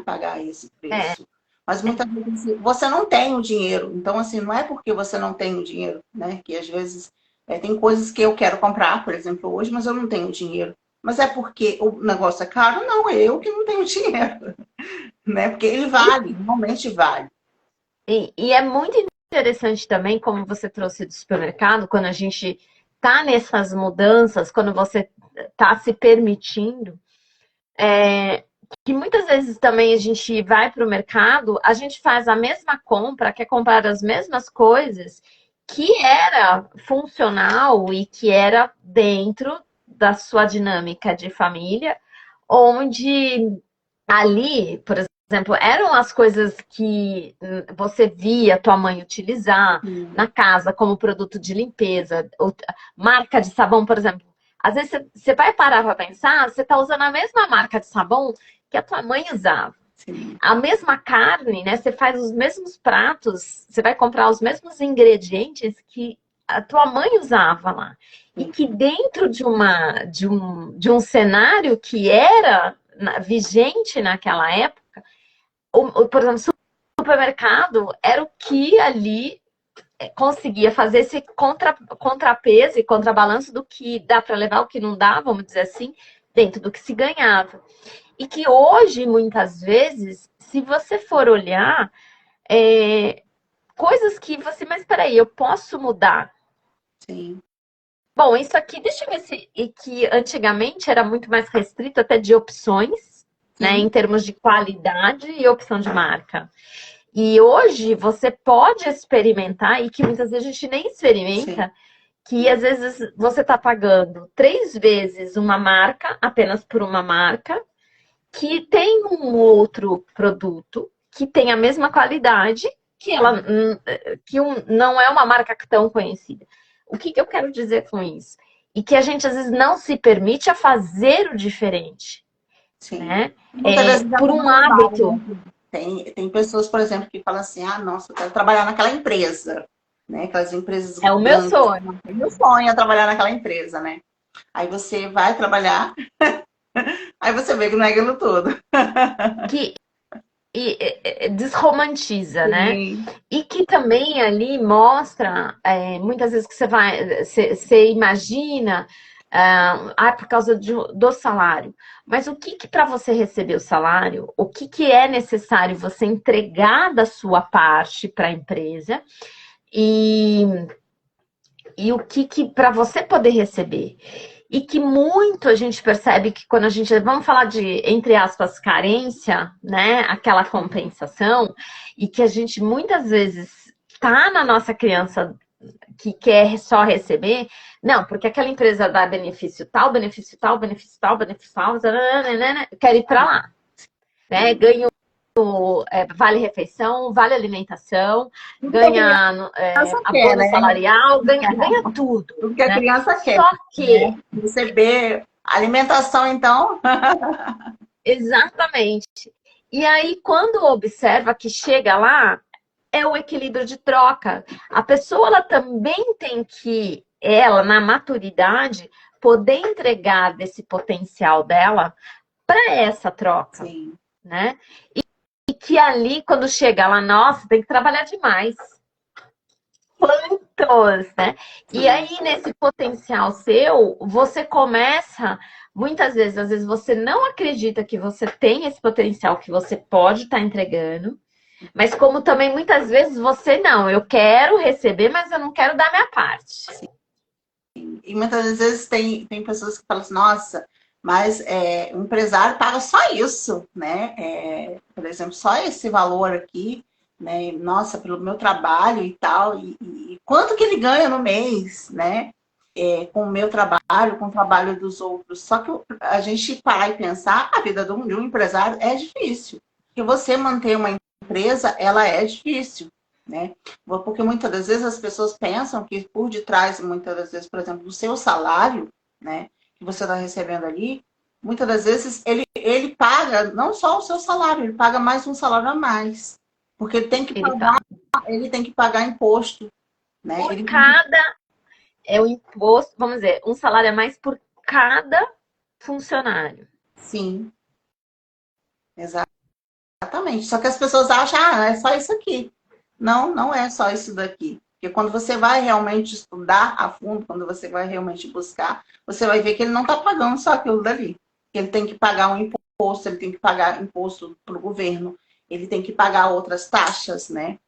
pagar esse É, preço. Mas muitas vezes você não tem o dinheiro. Então, assim, não é porque você não tem o dinheiro, né? Que às vezes tem coisas que eu quero comprar, por exemplo, hoje, mas eu não tenho dinheiro. Mas é porque o negócio é caro? Não, é eu que não tenho dinheiro, né? Porque ele vale, realmente vale. e é muito interessante também, como você trouxe do supermercado, quando a gente tá nessas mudanças, quando você tá se permitindo, que muitas vezes também a gente vai para o mercado, a gente faz a mesma compra, quer comprar as mesmas coisas que era funcional e que era dentro da sua dinâmica de família, onde ali, por exemplo, eram as coisas que você via tua mãe utilizar na casa como produto de limpeza, marca de sabão, por exemplo. Às vezes você vai parar para pensar, você está usando a mesma marca de sabão que a tua mãe usava. Sim, A mesma carne, né? Você faz os mesmos pratos, você vai comprar os mesmos ingredientes que a tua mãe usava lá. E sim, que dentro de um cenário que era vigente naquela época, por exemplo, supermercado era o que ali conseguia fazer esse contrapeso e contrabalanço do que dá para levar, o que não dá, vamos dizer assim, dentro do que se ganhava. E que hoje, muitas vezes, se você for olhar, coisas que você, mas peraí, eu posso mudar. sim, Bom, isso aqui, deixa eu ver se. E que antigamente era muito mais restrito até de opções, né, em sim, termos de qualidade e opção de marca. E hoje você pode experimentar, e que muitas vezes a gente nem sim, experimenta, que às vezes você está pagando 3 vezes uma marca, apenas por uma marca, que tem um outro produto que tem a mesma qualidade, que ela não é uma marca tão conhecida. O que, que eu quero dizer com isso? E que a gente às vezes não se permite a fazer o diferente, sim. né? Muitas vezes é Por pelo um trabalho, hábito. né? Tem pessoas, por exemplo, que falam assim, ah, nossa, eu quero trabalhar naquela empresa, né? Aquelas empresas É o meu grandes. sonho. Meu sonho é trabalhar naquela empresa, né? Aí você vai trabalhar, aí você vê que não é aquilo tudo. Que desromantiza, né? Sim, E que também ali mostra, muitas vezes que você imagina, por causa do salário. Mas o que para você receber o salário, o que é necessário você entregar da sua parte para a empresa e, e o que para você poder receber. E que muito a gente percebe que quando a gente, vamos falar de, entre aspas, carência, né? Aquela compensação, e que a gente muitas vezes tá na nossa criança que quer só receber, não, porque aquela empresa dá benefício tal, benefício tal, benefício tal, benefício tal, eu quero ir para lá, né? sim. Ganho vale refeição, vale alimentação, Tudo que a ganha criança quer, abono né? salarial, ganha tudo, Tudo que a né? criança quer, Só que, né? Receber alimentação, então. exatamente. E aí, quando observa que chega lá, é o equilíbrio de troca. A pessoa ela também tem que, ela, na maturidade, poder entregar desse potencial dela para essa troca, Sim, né? E que ali, quando chega lá, nossa, tem que trabalhar demais. Quantos, né? E sim, aí, nesse potencial seu, você começa, muitas vezes, às vezes você não acredita que você tem esse potencial que você pode estar entregando, mas como também muitas vezes você não, eu quero receber, mas eu não quero dar minha parte. sim. E muitas vezes tem pessoas que falam assim, nossa, mas o empresário paga só isso, né? Por exemplo, só esse valor aqui, né? Nossa, pelo meu trabalho e tal, e quanto que ele ganha no mês, né? Com o meu trabalho, com o trabalho dos outros. Só que a gente parar e pensar, a vida de um empresário é difícil. Porque você manter uma empresa, ela é difícil, né? Porque muitas das vezes as pessoas pensam que por detrás, muitas das vezes, por exemplo, do seu salário, né, que você está recebendo ali, muitas das vezes ele paga não só o seu salário, ele paga mais um salário a mais. Porque Ele paga. ele tem que pagar imposto, né? Por cada, é o imposto, vamos dizer, um salário a mais por cada funcionário. Sim, exatamente. Só que as pessoas acham, ah, é só isso aqui. Não, não é só isso daqui. Porque quando você vai realmente estudar a fundo, quando você vai realmente buscar, você vai ver que ele não está pagando só aquilo dali. Ele tem que pagar um imposto, ele tem que pagar imposto para o governo, ele tem que pagar outras taxas, né?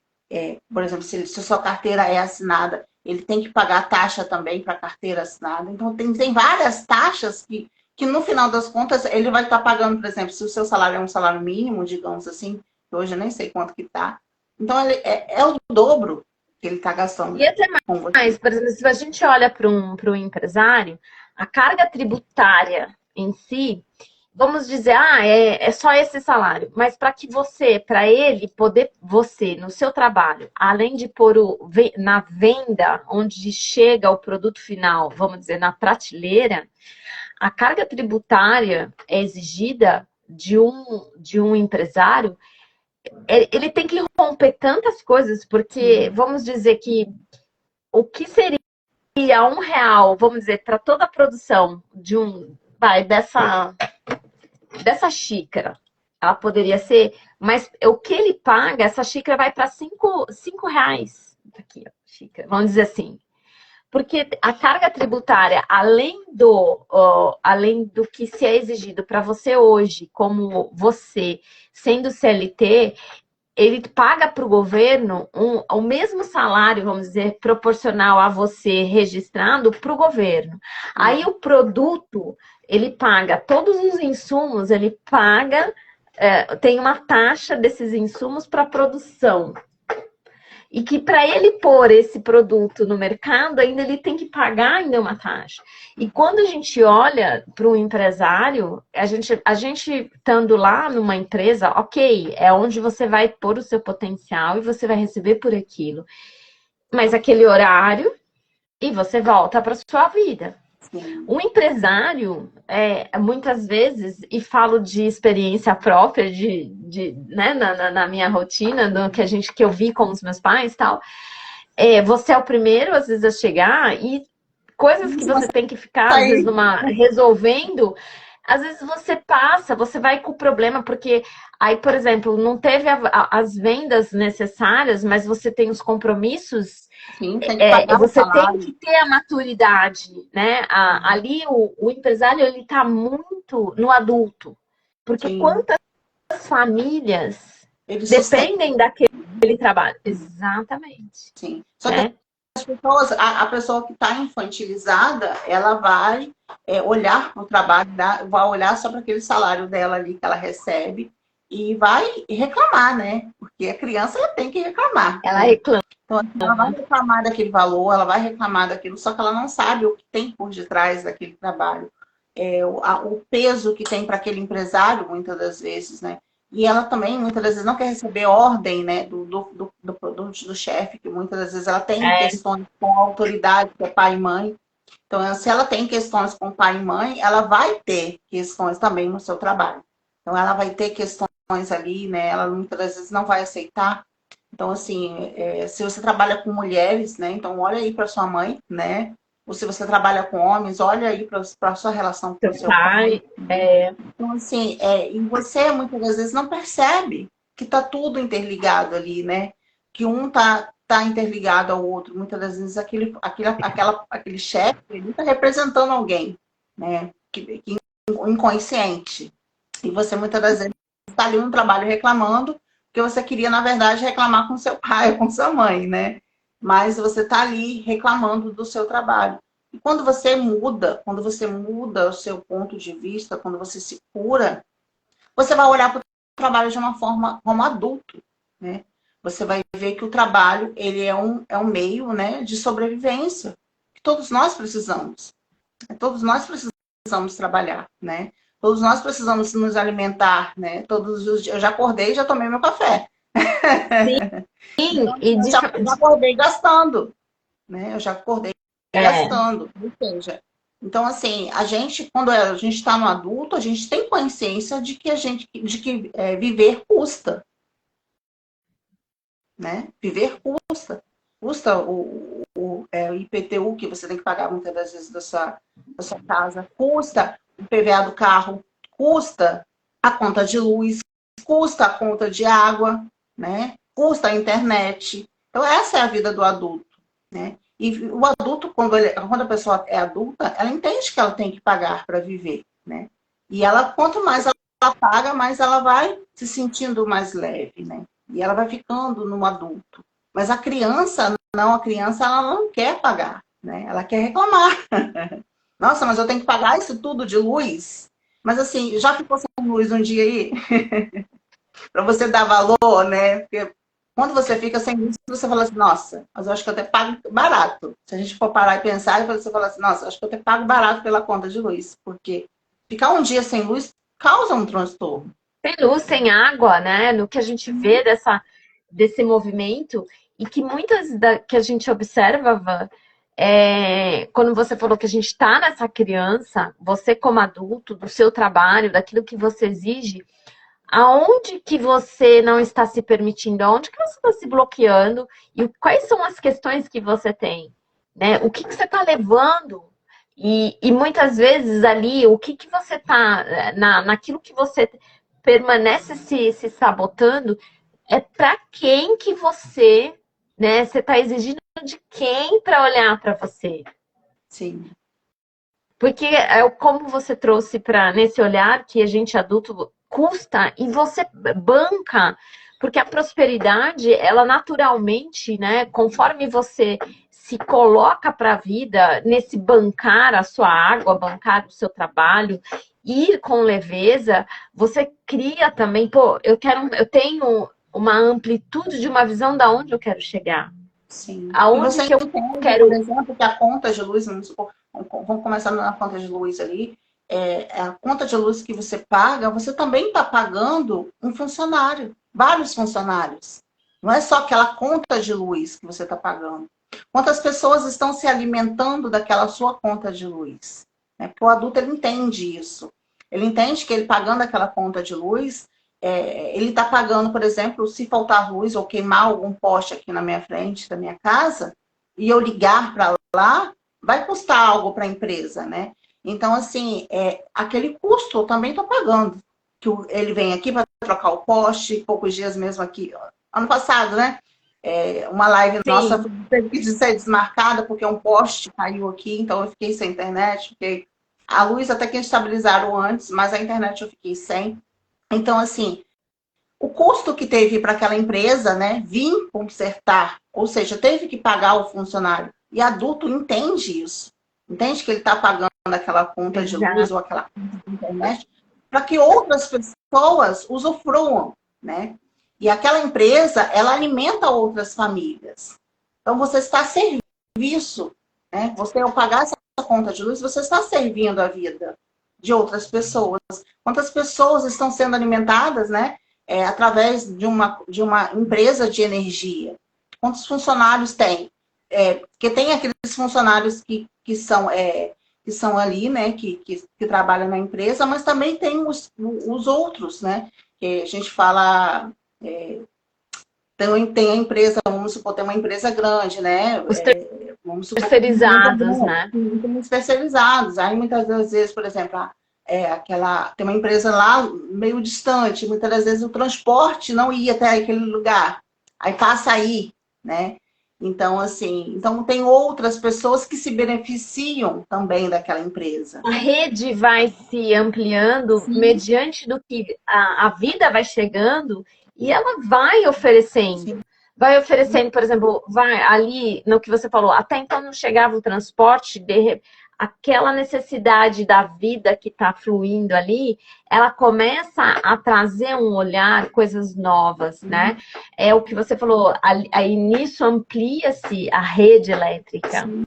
Por exemplo, se a sua carteira é assinada, ele tem que pagar taxa também para a carteira assinada. Então, tem várias taxas que, no final das contas, ele vai estar pagando, por exemplo, se o seu salário é um salário mínimo, digamos assim, que hoje eu nem sei quanto que está. Então, é o dobro que ele está gastando E até com você. mais, por exemplo, se a gente olha para um empresário, a carga tributária em si, vamos dizer, é só esse salário. Mas para que você, para ele poder, você, no seu trabalho, além de pôr na venda, onde chega o produto final, vamos dizer, na prateleira, a carga tributária é exigida de um empresário, ele tem que romper tantas coisas, porque vamos dizer que o que seria R$ 1, vamos dizer, para toda a produção dessa xícara, ela poderia ser, mas o que ele paga, essa xícara vai para cinco reais. Aqui, ó, xícara, vamos dizer assim. Porque a carga tributária, além do que se é exigido para você hoje, como você, sendo CLT, ele paga para o governo o mesmo salário, vamos dizer, proporcional a você registrado para o governo. Aí o produto, ele paga todos os insumos, ele paga, tem uma taxa desses insumos para produção. E que para ele pôr esse produto no mercado, ainda ele tem que pagar ainda uma taxa. E quando a gente olha para o empresário, a gente estando lá numa empresa, ok, é onde você vai pôr o seu potencial e você vai receber por aquilo. Mas aquele horário e você volta para sua vida. Sim. O empresário, muitas vezes, e falo de experiência própria, né, na minha rotina, que eu vi com os meus pais e tal, você é o primeiro, às vezes, a chegar e coisas que você tem que ficar, às vezes, resolvendo, às vezes você vai com o problema, porque aí, por exemplo, não teve as vendas necessárias, mas você tem os compromissos. Sim, tem que pagar Você o salário. tem que ter a maturidade, né? Ali o empresário ele está muito no adulto, porque Sim. quantas famílias Ele dependem daquele trabalho? Exatamente. Sim. Só que as pessoas, a pessoa que está infantilizada, ela vai olhar para o trabalho, vai olhar só para aquele salário dela ali que ela recebe e vai reclamar, né? Porque a criança ela tem que reclamar. Ela reclama. Então, ela vai reclamar daquele valor, ela vai reclamar daquilo, só que ela não sabe o que tem por detrás daquele trabalho. O peso que tem para aquele empresário, muitas das vezes, né? E ela também, muitas das vezes, não quer receber ordem, né, do chefe, que muitas das vezes ela tem questões com a autoridade, que é pai e mãe. Então, se ela tem questões com pai e mãe, ela vai ter questões também no seu trabalho. Então, ela vai ter questões ali, né? Ela muitas das vezes não vai aceitar. Então, assim, se você trabalha com mulheres, né? Então, olha aí para sua mãe, né? Ou se você trabalha com homens, olha aí para a sua relação com o seu pai. Então, assim, e você muitas das vezes não percebe que está tudo interligado ali, né? Que um tá interligado ao outro. Muitas das vezes aquele chefe, ele está representando alguém, né? Que inconsciente. E você muitas das vezes está ali no trabalho reclamando, porque você queria, na verdade, reclamar com seu pai ou com sua mãe, né? Mas você está ali reclamando do seu trabalho. E quando você muda o seu ponto de vista, quando você se cura, você vai olhar para o trabalho de uma forma como adulto, né? Você vai ver que o trabalho, ele é um meio, né, de sobrevivência, que todos nós precisamos. Todos nós precisamos trabalhar, né? Todos nós precisamos nos alimentar, né? Todos os dias. Eu já acordei e já tomei meu café. Sim, já acordei gastando, né? Eu já acordei gastando. Ou seja, Então, assim, quando a gente está no adulto, a gente tem consciência viver custa, né? Viver custa. Custa o IPTU que você tem que pagar muitas das vezes da sua casa, custa o PVA do carro, custa a conta de luz, custa a conta de água, né? Custa a internet. Então, essa é a vida do adulto, né? E o adulto, quando a pessoa é adulta, ela entende que ela tem que pagar para viver, né? E quanto mais ela paga, mais ela vai se sentindo mais leve, né? E ela vai ficando no adulto. Mas a criança, não, a criança ela não quer pagar, né? Ela quer reclamar. Nossa, mas eu tenho que pagar isso tudo de luz? Mas assim, já ficou sem luz um dia aí? Para você dar valor, né? Porque quando você fica sem luz, você fala assim, nossa, mas eu acho que eu até pago barato. Se a gente for parar e pensar, você fala assim, nossa, eu acho que eu até pago barato pela conta de luz. Porque ficar um dia sem luz causa um transtorno. Sem luz, sem água, né? No que a gente vê desse movimento, e que que a gente observa, quando você falou que a gente está nessa criança, você como adulto, do seu trabalho, daquilo que você exige, aonde que você não está se permitindo, aonde que você está se bloqueando, e quais são as questões que você tem, né? O que você está levando, e muitas vezes ali, o que você está, naquilo que você permanece se sabotando, é para quem que você, né? Você está exigindo de quem para olhar para você. Sim. Porque como você trouxe para nesse olhar que a gente adulto custa e você banca, porque a prosperidade, ela naturalmente, né, conforme você se coloca para a vida, nesse bancar a sua água, bancar o seu trabalho, ir com leveza, você cria também, pô, eu tenho uma amplitude de uma visão da onde eu quero chegar. Sim. E Aonde você que eu entende, por quero. exemplo, que a conta de luz, vamos começar na conta de luz ali, a conta de luz que você paga, você também está pagando um funcionário, vários funcionários. Não é só aquela conta de luz que você está pagando. Quantas pessoas estão se alimentando daquela sua conta de luz? Porque o adulto ele entende isso. Ele entende que ele pagando aquela conta de luz, ele está pagando, por exemplo, se faltar luz ou queimar algum poste aqui na minha frente da minha casa, e eu ligar para lá, vai custar algo para a empresa, né? Então, assim, aquele custo eu também estou pagando. Que ele vem aqui para trocar o poste, poucos dias mesmo aqui, ano passado, né? Uma live nossa Sim. teve que ser desmarcada porque um poste caiu aqui, então eu fiquei sem internet, a luz até que estabilizaram antes, mas a internet eu fiquei sem. Então, assim, o custo que teve para aquela empresa, né, vir consertar, ou seja, teve que pagar o funcionário. E adulto entende isso. Entende que ele está pagando aquela conta de luz Exato. ou aquela conta de internet para que outras pessoas usufruam, né? E aquela empresa, ela alimenta outras famílias. Então, você está a serviço, né? Você, ao pagar essa conta de luz, você está servindo a vida de outras pessoas. Quantas pessoas estão sendo alimentadas, né? Através de uma empresa de energia. Quantos funcionários tem? Porque tem aqueles funcionários que são ali, né, que trabalham na empresa, mas também tem os outros, né, que a gente fala, tem a empresa, vamos supor, tem uma empresa grande, né, Os vamos supor, uma empresa terceirizados, né? grande, tem especializados, aí muitas das vezes, por exemplo, tem uma empresa lá meio distante, muitas das vezes o transporte não ia até aquele lugar, aí passa aí, né? Então, assim, tem outras pessoas que se beneficiam também daquela empresa. A rede vai se ampliando Sim, mediante do que a vida vai chegando e ela vai oferecendo. sim, Vai oferecendo, por exemplo, vai ali no que você falou, até então não chegava o transporte, aquela necessidade da vida que está fluindo ali, ela começa a trazer um olhar, coisas novas, né? sim, É o que você falou, aí nisso amplia-se a rede elétrica. sim,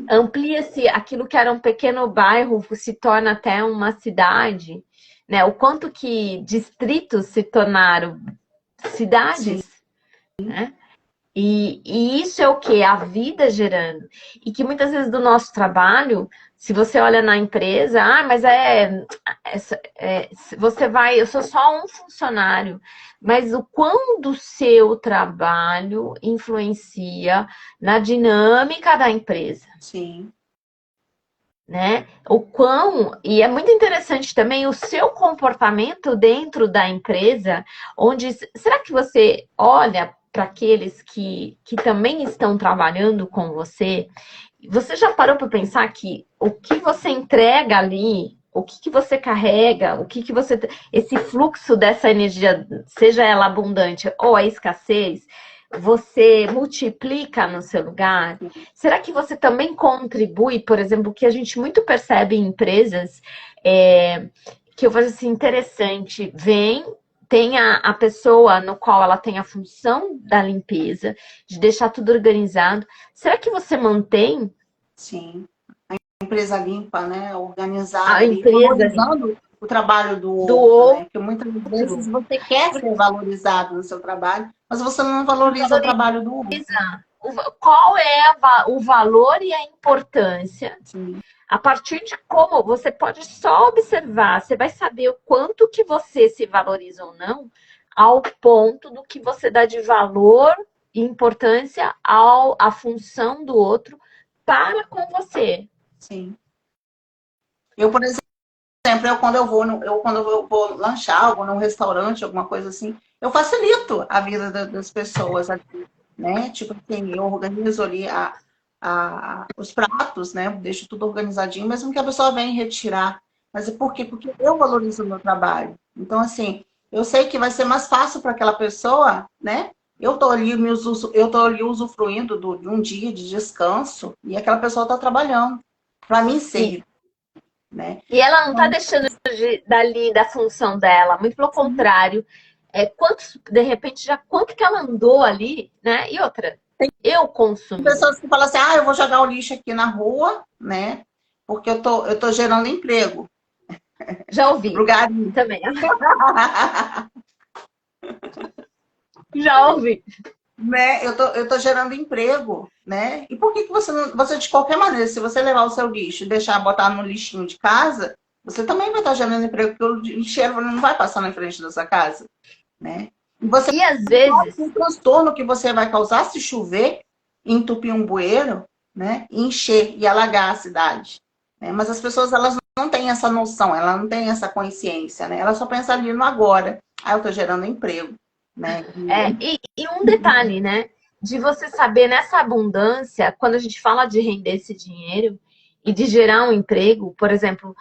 Amplia-se aquilo que era um pequeno bairro, se torna até uma cidade, né? O quanto que distritos se tornaram cidades, sim. né? E isso é o que? A vida gerando. E que muitas vezes do nosso trabalho, se você olha na empresa, mas você vai, eu sou só um funcionário, mas o quão do seu trabalho influencia na dinâmica da empresa, Sim. né? O quão, e é muito interessante também o seu comportamento dentro da empresa, onde será que você olha para aqueles que também estão trabalhando com você? Você já parou para pensar que o que você entrega ali, o que você carrega, o que você. Esse fluxo dessa energia, seja ela abundante ou a escassez, você multiplica no seu lugar? Será que você também contribui, por exemplo, o que a gente muito percebe em empresas, que eu vejo assim, interessante, tem a pessoa no qual ela tem a função da limpeza, de deixar tudo organizado. Será que você mantém Sim. Empresa limpa, né? Organizada a ali, empresa limpa valorizando o trabalho do do outro, né? Porque muitas vezes outro? você quer ser valorizado no seu trabalho, mas você não valoriza o trabalho do outro. Qual é o valor e a importância? Sim, A partir de como você pode só observar, você vai saber o quanto que você se valoriza ou não, ao ponto do que você dá de valor e importância à função do outro para com você. sim. Eu, por exemplo, quando eu vou lanchar, ou vou num restaurante, alguma coisa assim, eu facilito a vida das pessoas aqui, né? Tipo assim, eu organizo ali os pratos, né? Deixo tudo organizadinho, mesmo que a pessoa venha retirar. Mas e por quê? Porque eu valorizo o meu trabalho. Então, assim, eu sei que vai ser mais fácil para aquela pessoa, né? Eu tô ali usufruindo de um dia de descanso e aquela pessoa está trabalhando. Para mim E, servir, né? e ela não está Então, deixando dali da função dela, muito pelo contrário. Quantos, de repente, já quanto que ela andou ali, né? E outra, eu consumi. pessoas que falam assim, eu vou jogar o lixo aqui na rua, né? Porque eu tô gerando emprego Já pro ouvi gari. também. Já ouvi. Né? Eu tô gerando emprego, né? E por que você não, você de qualquer maneira, se você levar o seu lixo e deixar botar no lixinho de casa, você também vai estar gerando emprego, porque o lixeiro não vai passar na frente da sua casa, né? E você E às sabe vezes, o transtorno que você vai causar se chover, entupir um bueiro, né? Encher e alagar a cidade, né? Mas as pessoas elas não têm essa noção, elas não têm essa consciência, né? Elas só pensam ali no agora. Eu tô gerando emprego, né? e um detalhe, né? De você saber nessa abundância, quando a gente fala de render esse dinheiro e de gerar um emprego, por exemplo,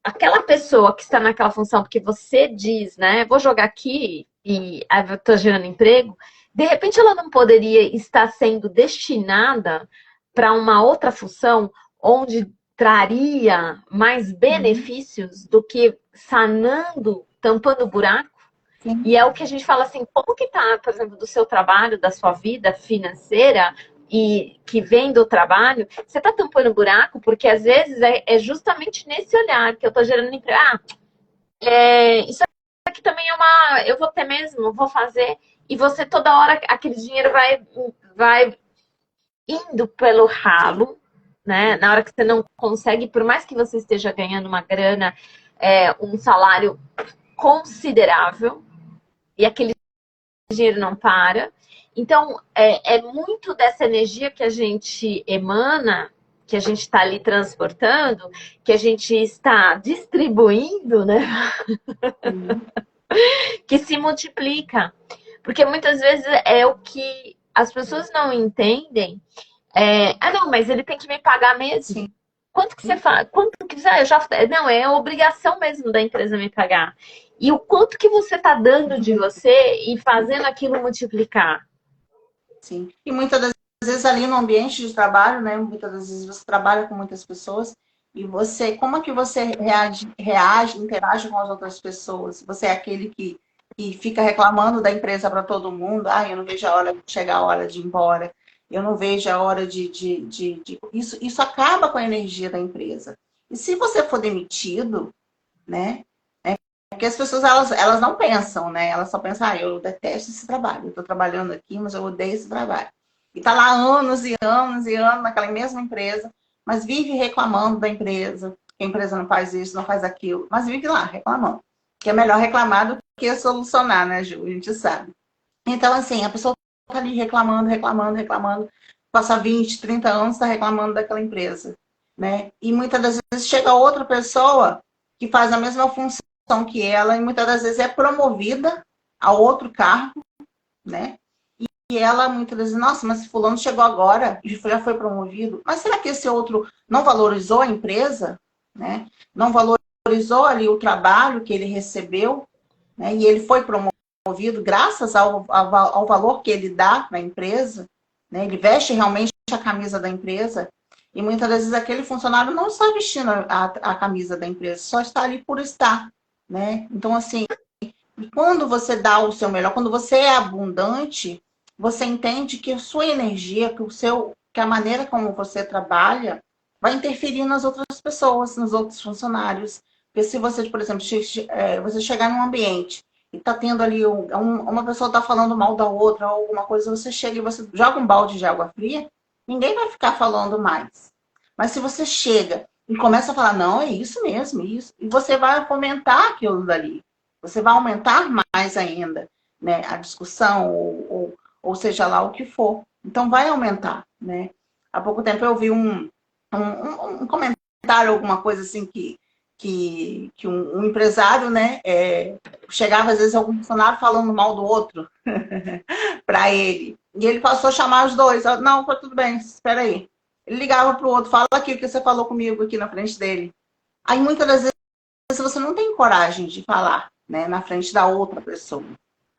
aquela pessoa que está naquela função, porque você diz, né? Vou jogar aqui e estou gerando emprego, de repente ela não poderia estar sendo destinada para uma outra função onde traria mais Uhum. benefícios do que sanando, tampando buraco. Sim. E é o que a gente fala assim, como que tá, por exemplo, do seu trabalho, da sua vida financeira e que vem do trabalho, você tá tampando buraco, porque às vezes é justamente nesse olhar que eu tô gerando emprego. Isso aqui também é eu vou ter mesmo, eu vou fazer, e você toda hora, aquele dinheiro vai indo pelo ralo, né? Na hora que você não consegue, por mais que você esteja ganhando uma grana, um salário considerável, e aquele dinheiro não para. Então, é muito dessa energia que a gente emana, que a gente está ali transportando, que a gente está distribuindo, né? Sim. Que se multiplica. Porque muitas vezes é o que as pessoas não entendem. Não, mas ele tem que me pagar Sim. mesmo. Quanto que você faz? Quanto que eu já não é obrigação mesmo da empresa me pagar. E o quanto que você está dando de você e fazendo aquilo multiplicar. Sim. E muitas das vezes ali no ambiente de trabalho, né? Muitas das vezes você trabalha com muitas pessoas e como é que você reage, interage com as outras pessoas? Você é aquele que fica reclamando da empresa para todo mundo, eu não vejo a hora de chegar a hora de ir embora, eu não vejo a hora Isso acaba com a energia da empresa. E se você for demitido, né? Porque as pessoas, elas não pensam, né? Elas só pensam, eu detesto esse trabalho. Eu estou trabalhando aqui, mas eu odeio esse trabalho. e está lá anos e anos e anos naquela mesma empresa, mas vive reclamando da empresa, que a empresa não faz isso, não faz aquilo, mas vive lá reclamando. Que é melhor reclamar do que solucionar, né, Ju? A gente sabe. Então, assim, a pessoa está ali reclamando, reclamando, reclamando, passa 20, 30 anos, está reclamando daquela empresa, né? E muitas das vezes chega outra pessoa que faz a mesma função que ela, e muitas das vezes é promovida a outro cargo, né? E ela muitas vezes, nossa, mas fulano chegou agora e já foi promovido. Mas será que esse outro não valorizou a empresa, né? Não valorizou ali o trabalho que ele recebeu, né? E ele foi promovido graças ao valor que ele dá na empresa, né? Ele veste realmente a camisa da empresa. E muitas vezes aquele funcionário não está vestindo a camisa da empresa, só está ali por estar, né? Então, assim, quando você dá o seu melhor, quando você é abundante, você entende que a sua energia, que a maneira como você trabalha, vai interferir nas outras pessoas, nos outros funcionários. Porque se você, por exemplo, você chegar num ambiente e está tendo ali uma pessoa está falando mal da outra, ou alguma coisa, você chega e você joga um balde de água fria, ninguém vai ficar falando mais. Mas se você chega e começa a falar, não, é isso mesmo, isso, e você vai fomentar aquilo dali. Você vai aumentar mais ainda, né, a discussão, ou seja lá o que for. Então, vai aumentar, né? Há pouco tempo eu vi um comentário, alguma coisa assim, que um empresário, né, chegava às vezes algum funcionário falando mal do outro para ele. E ele passou a chamar os dois. Não, foi tudo bem, espera aí. Ele ligava para o outro, fala aqui o que você falou comigo aqui na frente dele. Aí muitas das vezes você não tem coragem de falar, né, na frente da outra pessoa.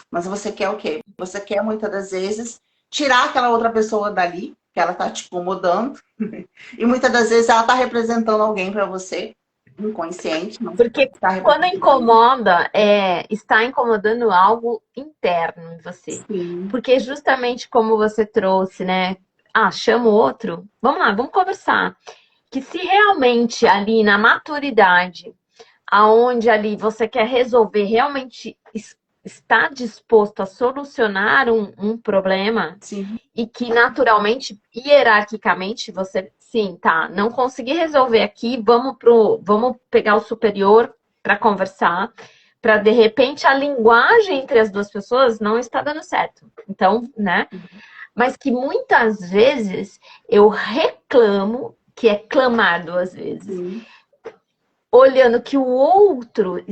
Mas você quer o quê? Você quer, muitas das vezes, tirar aquela outra pessoa dali, que ela tá te incomodando, e muitas das vezes ela tá representando alguém para você, inconsciente, não Porque está quando representando. incomoda, está incomodando algo interno em você. Sim, Porque justamente como você trouxe, né? Ah, chama o outro. Vamos lá, vamos conversar. Que se realmente ali na maturidade, aonde ali você quer resolver, realmente está disposto a solucionar um problema, sim, e que naturalmente, hierarquicamente, você, sim, tá, não consegui resolver aqui, vamos pegar o superior para conversar, para de repente a linguagem entre as duas pessoas não está dando certo. Então, né? Mas que muitas vezes eu reclamo, que é clamar duas vezes, sim, olhando que o outro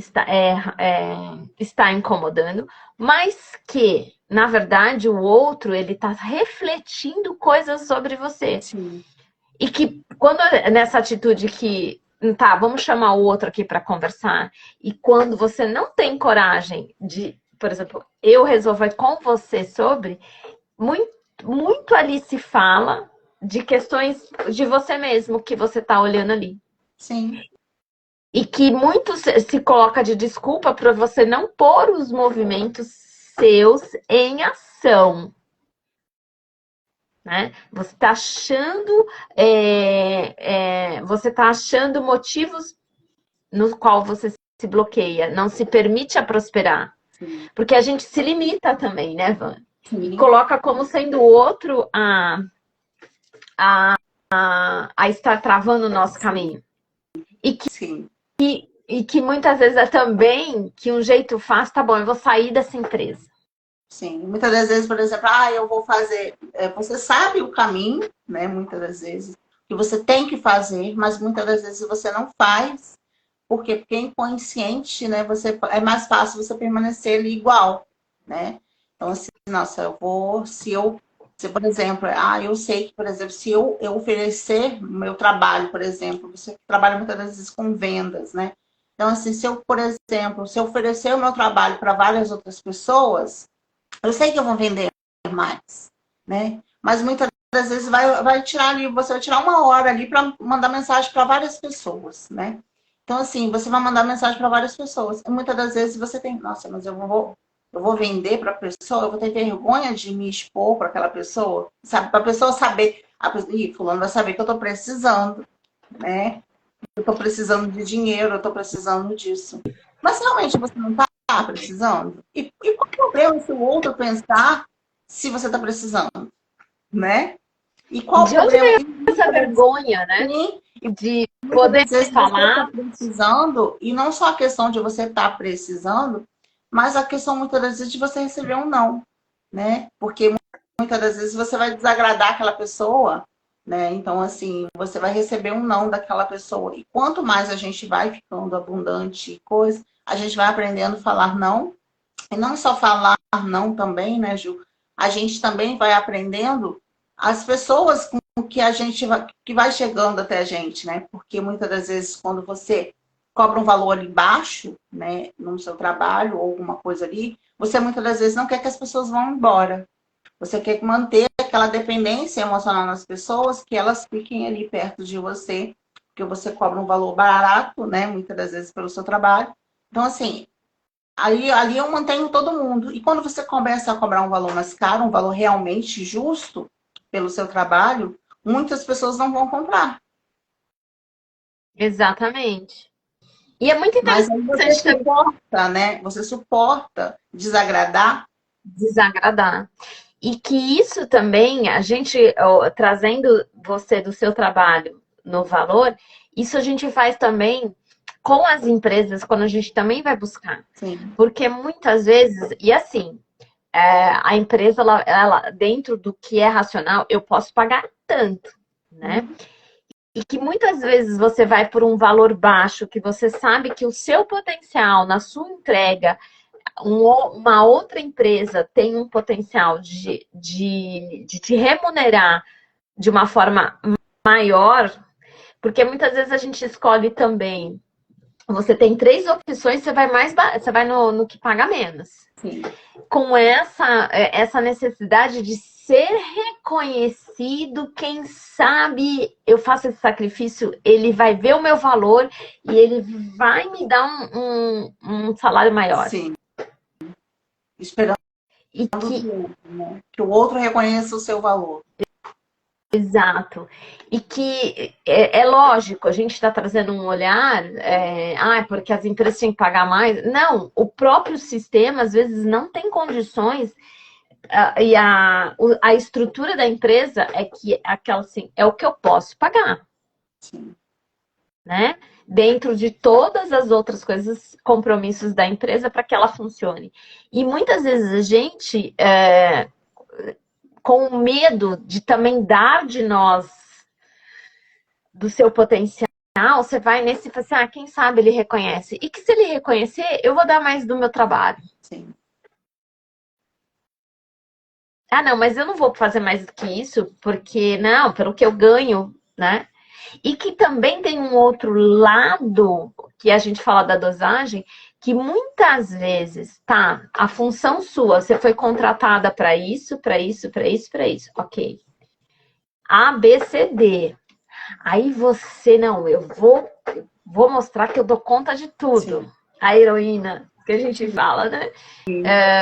está incomodando, mas que, na verdade, o outro ele está refletindo coisas sobre você. sim, E que quando nessa atitude que tá, vamos chamar o outro aqui para conversar, e quando você não tem coragem de, por exemplo, eu resolver com você sobre, muito, muito ali se fala de questões de você mesmo que você está olhando ali. sim, E que muito se coloca de desculpa para você não pôr os movimentos seus em ação, né? Você está achando motivos no qual você se bloqueia, não se permite a prosperar, sim, porque a gente se limita também, né, Van? E sim, coloca como sendo o outro a estar travando o nosso caminho. E que sim. E que muitas vezes é também que um jeito fácil, tá bom, eu vou sair dessa empresa. Sim, muitas das vezes, por exemplo, eu vou fazer. Você sabe o caminho, né? Muitas das vezes, que você tem que fazer, mas muitas das vezes você não faz. Por quê? Porque é inconsciente, né? É mais fácil você permanecer ali igual, né? Então, assim, nossa, se por exemplo, eu sei que, por exemplo, se eu oferecer meu trabalho, por exemplo, você trabalha muitas vezes com vendas, né? Então, assim, se eu, por exemplo, se eu oferecer o meu trabalho para várias outras pessoas, eu sei que eu vou vender mais, né? Mas muitas das vezes você vai tirar uma hora ali para mandar mensagem para várias pessoas, né? Então, assim, você vai mandar mensagem para várias pessoas. E muitas das vezes você tem, nossa, mas eu vou vender para a pessoa, eu vou ter vergonha de me expor para aquela pessoa, sabe? Para a pessoa saber, fulano vai saber que eu estou precisando, né? Eu estou precisando de dinheiro, eu estou precisando disso. Mas realmente você não está precisando? E qual o problema se o outro pensar se você está precisando? né? E qual o De onde problema? veio essa vergonha, né? Sim, De poder muitas vezes você está falar. precisando, e não só a questão de você estar precisando, mas a questão muitas das vezes de você receber um não, né? Porque muitas das vezes você vai desagradar aquela pessoa, né? Então, assim, você vai receber um não daquela pessoa. E quanto mais a gente vai ficando abundante e coisa, a gente vai aprendendo a falar não. E não só falar não também, né, Ju? A gente também vai aprendendo as pessoas com que a gente vai, que vai chegando até a gente, né? Porque muitas das vezes quando você cobra um valor ali baixo, né, no seu trabalho ou alguma coisa ali, você muitas das vezes não quer que as pessoas vão embora. Você quer manter aquela dependência emocional nas pessoas, que elas fiquem ali perto de você, porque você cobra um valor barato, né, muitas das vezes pelo seu trabalho. Então, assim, ali eu mantenho todo mundo. E quando você começa a cobrar um valor mais caro, um valor realmente justo pelo seu trabalho, muitas pessoas não vão comprar. Exatamente. E é muito Mas aí você interessante também suporta, né? Você suporta desagradar. desagradar. E que isso também, a gente, ó, trazendo você do seu trabalho no valor, isso a gente faz também com as empresas, quando a gente também vai buscar. Sim. Porque muitas vezes, e assim, a empresa, ela, dentro do que é racional, eu posso pagar tanto, né? E que muitas vezes você vai por um valor baixo, que você sabe que o seu potencial na sua entrega, uma outra empresa tem um potencial de te remunerar de uma forma maior, porque muitas vezes a gente escolhe também. Você tem três opções, você vai você vai no que paga menos. Sim. Com essa necessidade de ser reconhecido, quem sabe eu faço esse sacrifício, ele vai ver o meu valor e ele vai me dar um salário maior. Sim. Esperando E do que, outro, né? Que o outro reconheça o seu valor. exato. E que é lógico, a gente está trazendo um olhar, porque as empresas têm que pagar mais. Não, o próprio sistema às vezes não tem condições. E a estrutura da empresa é que aquela assim, é o que eu posso pagar, Sim. né? Dentro de todas as outras coisas, compromissos da empresa para que ela funcione. E muitas vezes a gente, com medo de também dar de nós, do seu potencial, você vai nesse e fala assim, quem sabe ele reconhece. E que se ele reconhecer, eu vou dar mais do meu trabalho. Sim. Não, mas eu não vou fazer mais do que isso, porque, não, pelo que eu ganho, né? E que também tem um outro lado, que a gente fala da dosagem, que muitas vezes, tá, a função sua, você foi contratada para isso, para isso, para isso, para isso, ok. A, B, C, D. Aí você, não, eu vou mostrar que eu dou conta de tudo. Sim. A heroína, que a gente fala, né?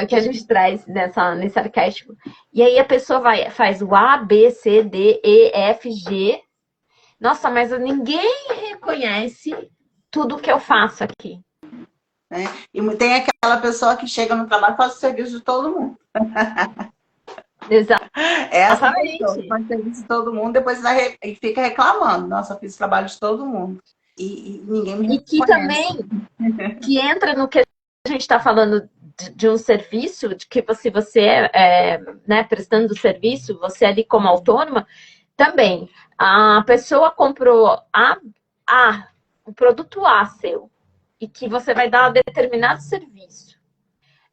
Que a gente traz nesse arquétipo. E aí a pessoa faz o A, B, C, D, E, F, G. Nossa, mas ninguém reconhece tudo que eu faço aqui. Né? E tem aquela pessoa que chega no trabalho e faz o serviço de todo mundo. Essa pessoa Exatamente. faz o serviço de todo mundo, depois e fica reclamando. Nossa, eu fiz o trabalho de todo mundo. E ninguém me E que reconhece. também que entra no que a gente está falando de um serviço, de que se você né, prestando serviço, você ali como autônoma, também a pessoa comprou o produto A seu e que você vai dar um determinado serviço.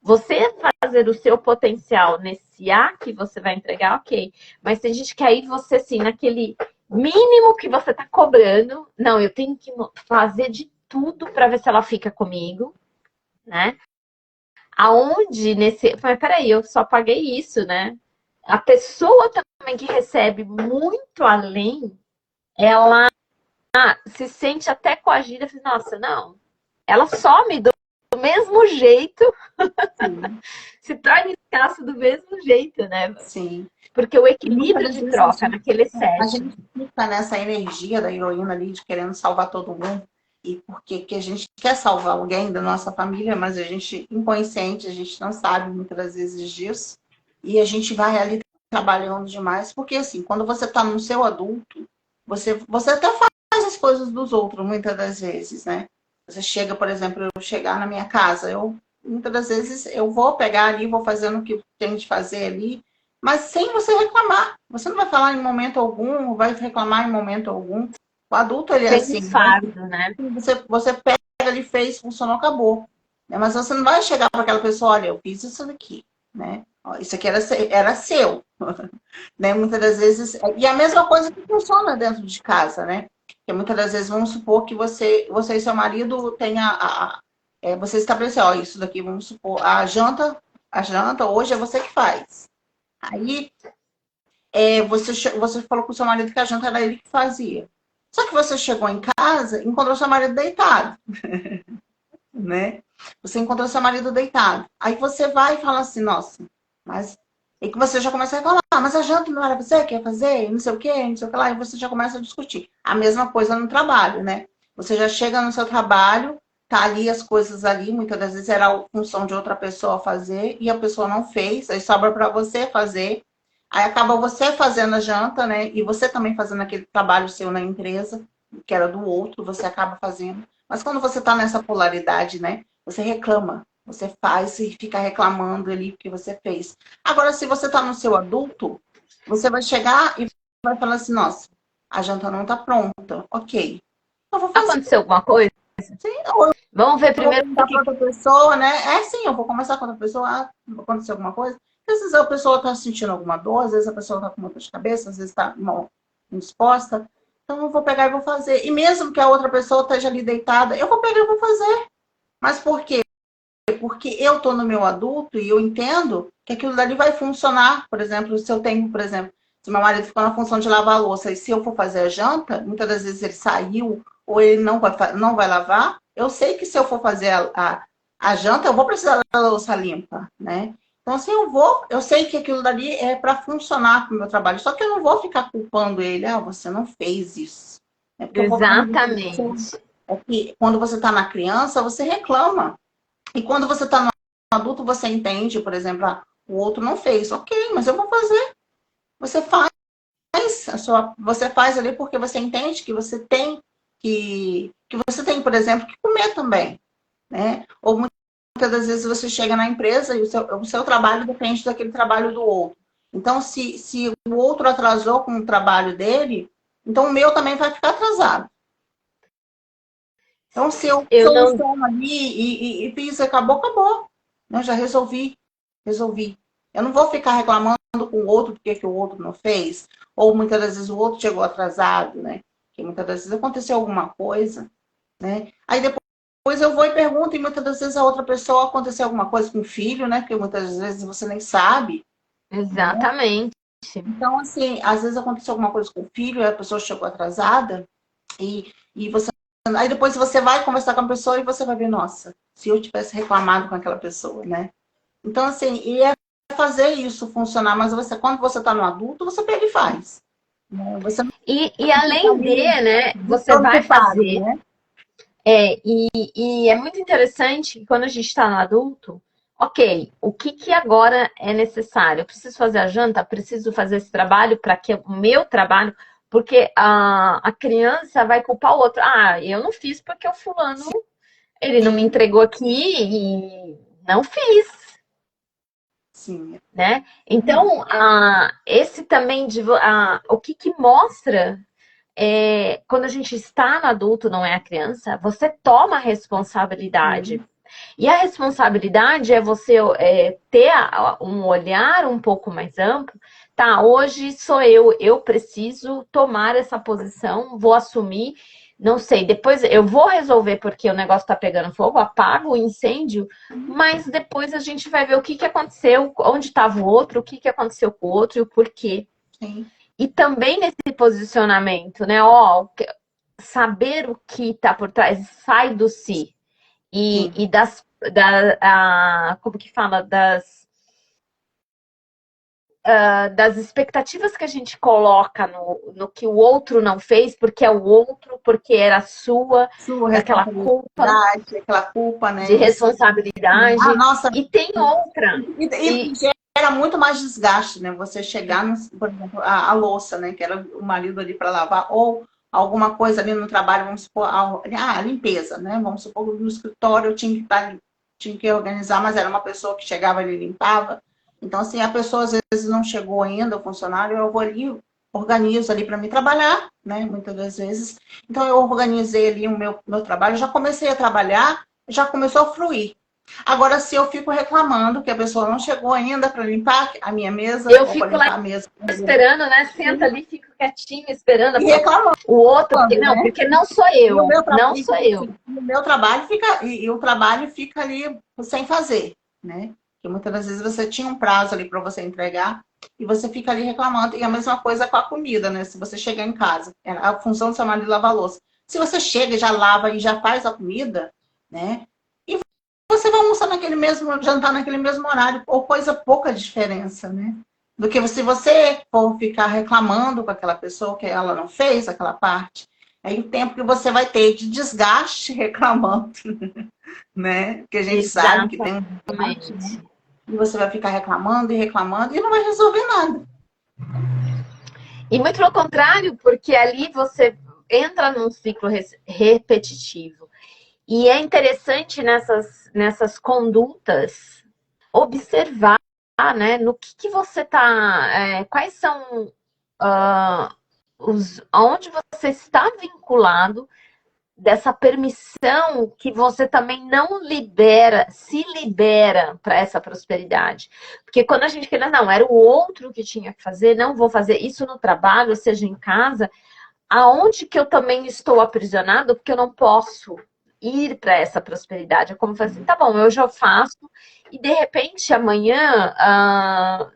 Você fazer o seu potencial nesse A que você vai entregar, ok. Mas tem gente que aí você, assim, naquele mínimo que você está cobrando, não, eu tenho que fazer de tudo para ver se ela fica comigo, né? Aonde nesse. Mas peraí, eu só paguei isso, né? A pessoa também que recebe muito além, ela se sente até coagida, nossa, não. Ela some do mesmo jeito, Sim. se torna escasso do mesmo jeito, né? Sim. Porque o E muitas equilíbrio das de vezes troca naquele a set. gente fica nessa energia da heroína ali de querendo salvar todo mundo. E porque que a gente quer salvar alguém da nossa família, mas a gente, inconsciente, a gente não sabe muitas das vezes disso. E a gente vai ali trabalhando demais, porque assim, quando você está no seu adulto, você até faz as coisas dos outros, muitas das vezes, né? Você chega, por exemplo, eu chegar na minha casa, muitas das vezes eu vou pegar ali, vou fazendo o que tem de fazer ali, mas sem você reclamar. Você não vai falar em momento algum, não vai reclamar em momento algum. O adulto, ele é Sem assim, né? fardo, né? Você pega, ele fez, funcionou, acabou. Né? Mas você não vai chegar para aquela pessoa, olha, eu fiz isso daqui, né? Ó, isso aqui era seu. Né? Muitas das vezes. E a mesma coisa que funciona dentro de casa, né? Porque muitas das vezes vamos supor que você e seu marido tenha você estabeleceu, ó, isso daqui, vamos supor, a janta hoje é você que faz. Aí você falou com o seu marido que a janta era ele que fazia. Só que você chegou em casa e encontrou seu marido deitado, né? Você encontrou seu marido deitado. Aí você vai e fala assim, nossa, mas. E que você já começa a reclamar, mas a janta não era você que ia fazer, não sei o quê, não sei o que lá, e você já começa a discutir. A mesma coisa no trabalho, né? Você já chega no seu trabalho, tá ali as coisas ali, muitas das vezes era a função de outra pessoa fazer, e a pessoa não fez, aí sobra para você fazer. Aí acaba você fazendo a janta, né? E você também fazendo aquele trabalho seu na empresa, que era do outro, você acaba fazendo. Mas quando você tá nessa polaridade, né? Você reclama, você faz e fica reclamando ali porque você fez. Agora, se você está no seu adulto, você vai chegar e vai falar assim, nossa, a janta não está pronta. Ok. Eu vou fazer. Aconteceu alguma coisa? Sim, ou eu Vamos ver vou primeiro o perguntar que. para outra pessoa, né? Sim, eu vou conversar com outra pessoa, aconteceu alguma coisa. Às vezes a pessoa está sentindo alguma dor, às vezes a pessoa está com uma dor de cabeça, às vezes está mal indisposta. Então eu vou pegar e vou fazer. E mesmo que a outra pessoa esteja ali deitada, eu vou pegar e vou fazer. Mas por quê? Porque eu estou no meu adulto e eu entendo que aquilo dali vai funcionar. Por exemplo, se eu tenho, por exemplo, se meu marido ficou na função de lavar a louça e se eu for fazer a janta, muitas das vezes ele saiu ou ele não vai lavar, eu sei que se eu for fazer a janta, eu vou precisar da louça limpa, né? Então, assim, eu sei que aquilo dali é para funcionar para o meu trabalho, só que eu não vou ficar culpando ele, você não fez isso. É porque eu vou Exatamente. é que quando você está na criança, você reclama. E quando você está no adulto, você entende, por exemplo, o outro não fez. Ok, mas eu vou fazer. Você faz você faz ali porque você entende que você tem que você tem, por exemplo, que comer também, né? Ou muitas das vezes você chega na empresa e o seu trabalho depende daquele trabalho do outro. Então, se o outro atrasou com o trabalho dele, então o meu também vai ficar atrasado. Então, se eu Eu não. soluciono ali e fiz, acabou, acabou. Eu já resolvi. Eu não vou ficar reclamando com o outro porque que o outro não fez. Ou muitas das vezes o outro chegou atrasado, né? Que muitas das vezes aconteceu alguma coisa, né? Aí depois eu vou e pergunto, e muitas das vezes a outra pessoa aconteceu alguma coisa com o filho, né? Que muitas vezes você nem sabe, né? Exatamente. Então, assim, às vezes aconteceu alguma coisa com o filho, e a pessoa chegou atrasada, e você. Aí depois você vai conversar com a pessoa e você vai ver, nossa, se eu tivesse reclamado com aquela pessoa, né? Então, assim, e é fazer isso funcionar, mas quando você está no adulto, você pega e faz. Né? Você não E fica além de, ali né, você buscando vai culpado, fazer. né? E é muito interessante que quando a gente está no adulto, ok, o que que agora é necessário? Eu preciso fazer a janta, preciso fazer esse trabalho para que o meu trabalho, porque a criança vai culpar o outro. Ah, eu não fiz porque o fulano, ele não me Sim, entregou aqui e não fiz, sim. né? Então, esse também, o que que mostra quando a gente está no adulto, não é a criança, você toma a responsabilidade. Sim, E a responsabilidade é você ter um olhar um pouco mais amplo. Tá, hoje sou eu preciso tomar essa posição, vou assumir. Não sei, depois eu vou resolver porque o negócio tá pegando fogo, apago o incêndio, mas depois a gente vai ver o que que aconteceu, onde estava o outro, o que que aconteceu com o outro e o porquê. sim, E também nesse posicionamento, né? Ó, saber o que está por trás, sai do si. sim. E como que fala? Das expectativas que a gente coloca no que o outro não fez, porque é o outro, porque era sua, Sua daquela culpa responsabilidade, aquela culpa, de né? responsabilidade. Nossa, E tem outra. e E gera era muito mais desgaste, né? Você chegar, por exemplo, a louça, né? Que era o marido ali para lavar, ou alguma coisa ali no trabalho, vamos supor, a limpeza, né? Vamos supor, no escritório eu tinha que tinha que organizar, mas era uma pessoa que chegava ali e limpava. Então, assim, a pessoa às vezes não chegou ainda, o funcionário, eu vou ali, organizo ali para me trabalhar, né? Muitas das vezes. Então, eu organizei ali o meu trabalho, já comecei a trabalhar, já começou a fluir. Agora, se eu fico reclamando que a pessoa não chegou ainda para limpar a minha mesa, Eu ou para fico lá limpar a mesa. esperando, né? Senta ali, fico quietinha, esperando E reclamando, o outro, porque né? porque não sou E o eu, meu, não sou eu. o meu trabalho fica, e o trabalho fica ali sem fazer, né? Porque muitas das vezes você tinha um prazo ali para você entregar e você fica ali reclamando. E a mesma coisa com a comida, né? Se você chegar em casa, a função do seu marido é lavar a louça. Se você chega e já lava e já faz a comida, né? E você vai almoçar naquele mesmo, jantar naquele mesmo horário, ou coisa pouca diferença, né? Do que se você for ficar reclamando com aquela pessoa que ela não fez aquela parte. Aí o tempo que você vai ter de desgaste reclamando, né? Porque a gente sabe que tem um desgaste, né? Exatamente. E você vai ficar reclamando e reclamando e não vai resolver nada. E muito pelo contrário, porque ali você entra num ciclo repetitivo. E é interessante nessas condutas observar, né, no que você tá, quais são onde você está vinculado dessa permissão que você também não libera, se libera para essa prosperidade. Porque quando a gente quer, não, era o outro que tinha que fazer, não vou fazer isso no trabalho, seja em casa, aonde que eu também estou aprisionado, porque eu não posso ir para essa prosperidade. É como fazer assim, tá bom, eu já faço, e de repente amanhã,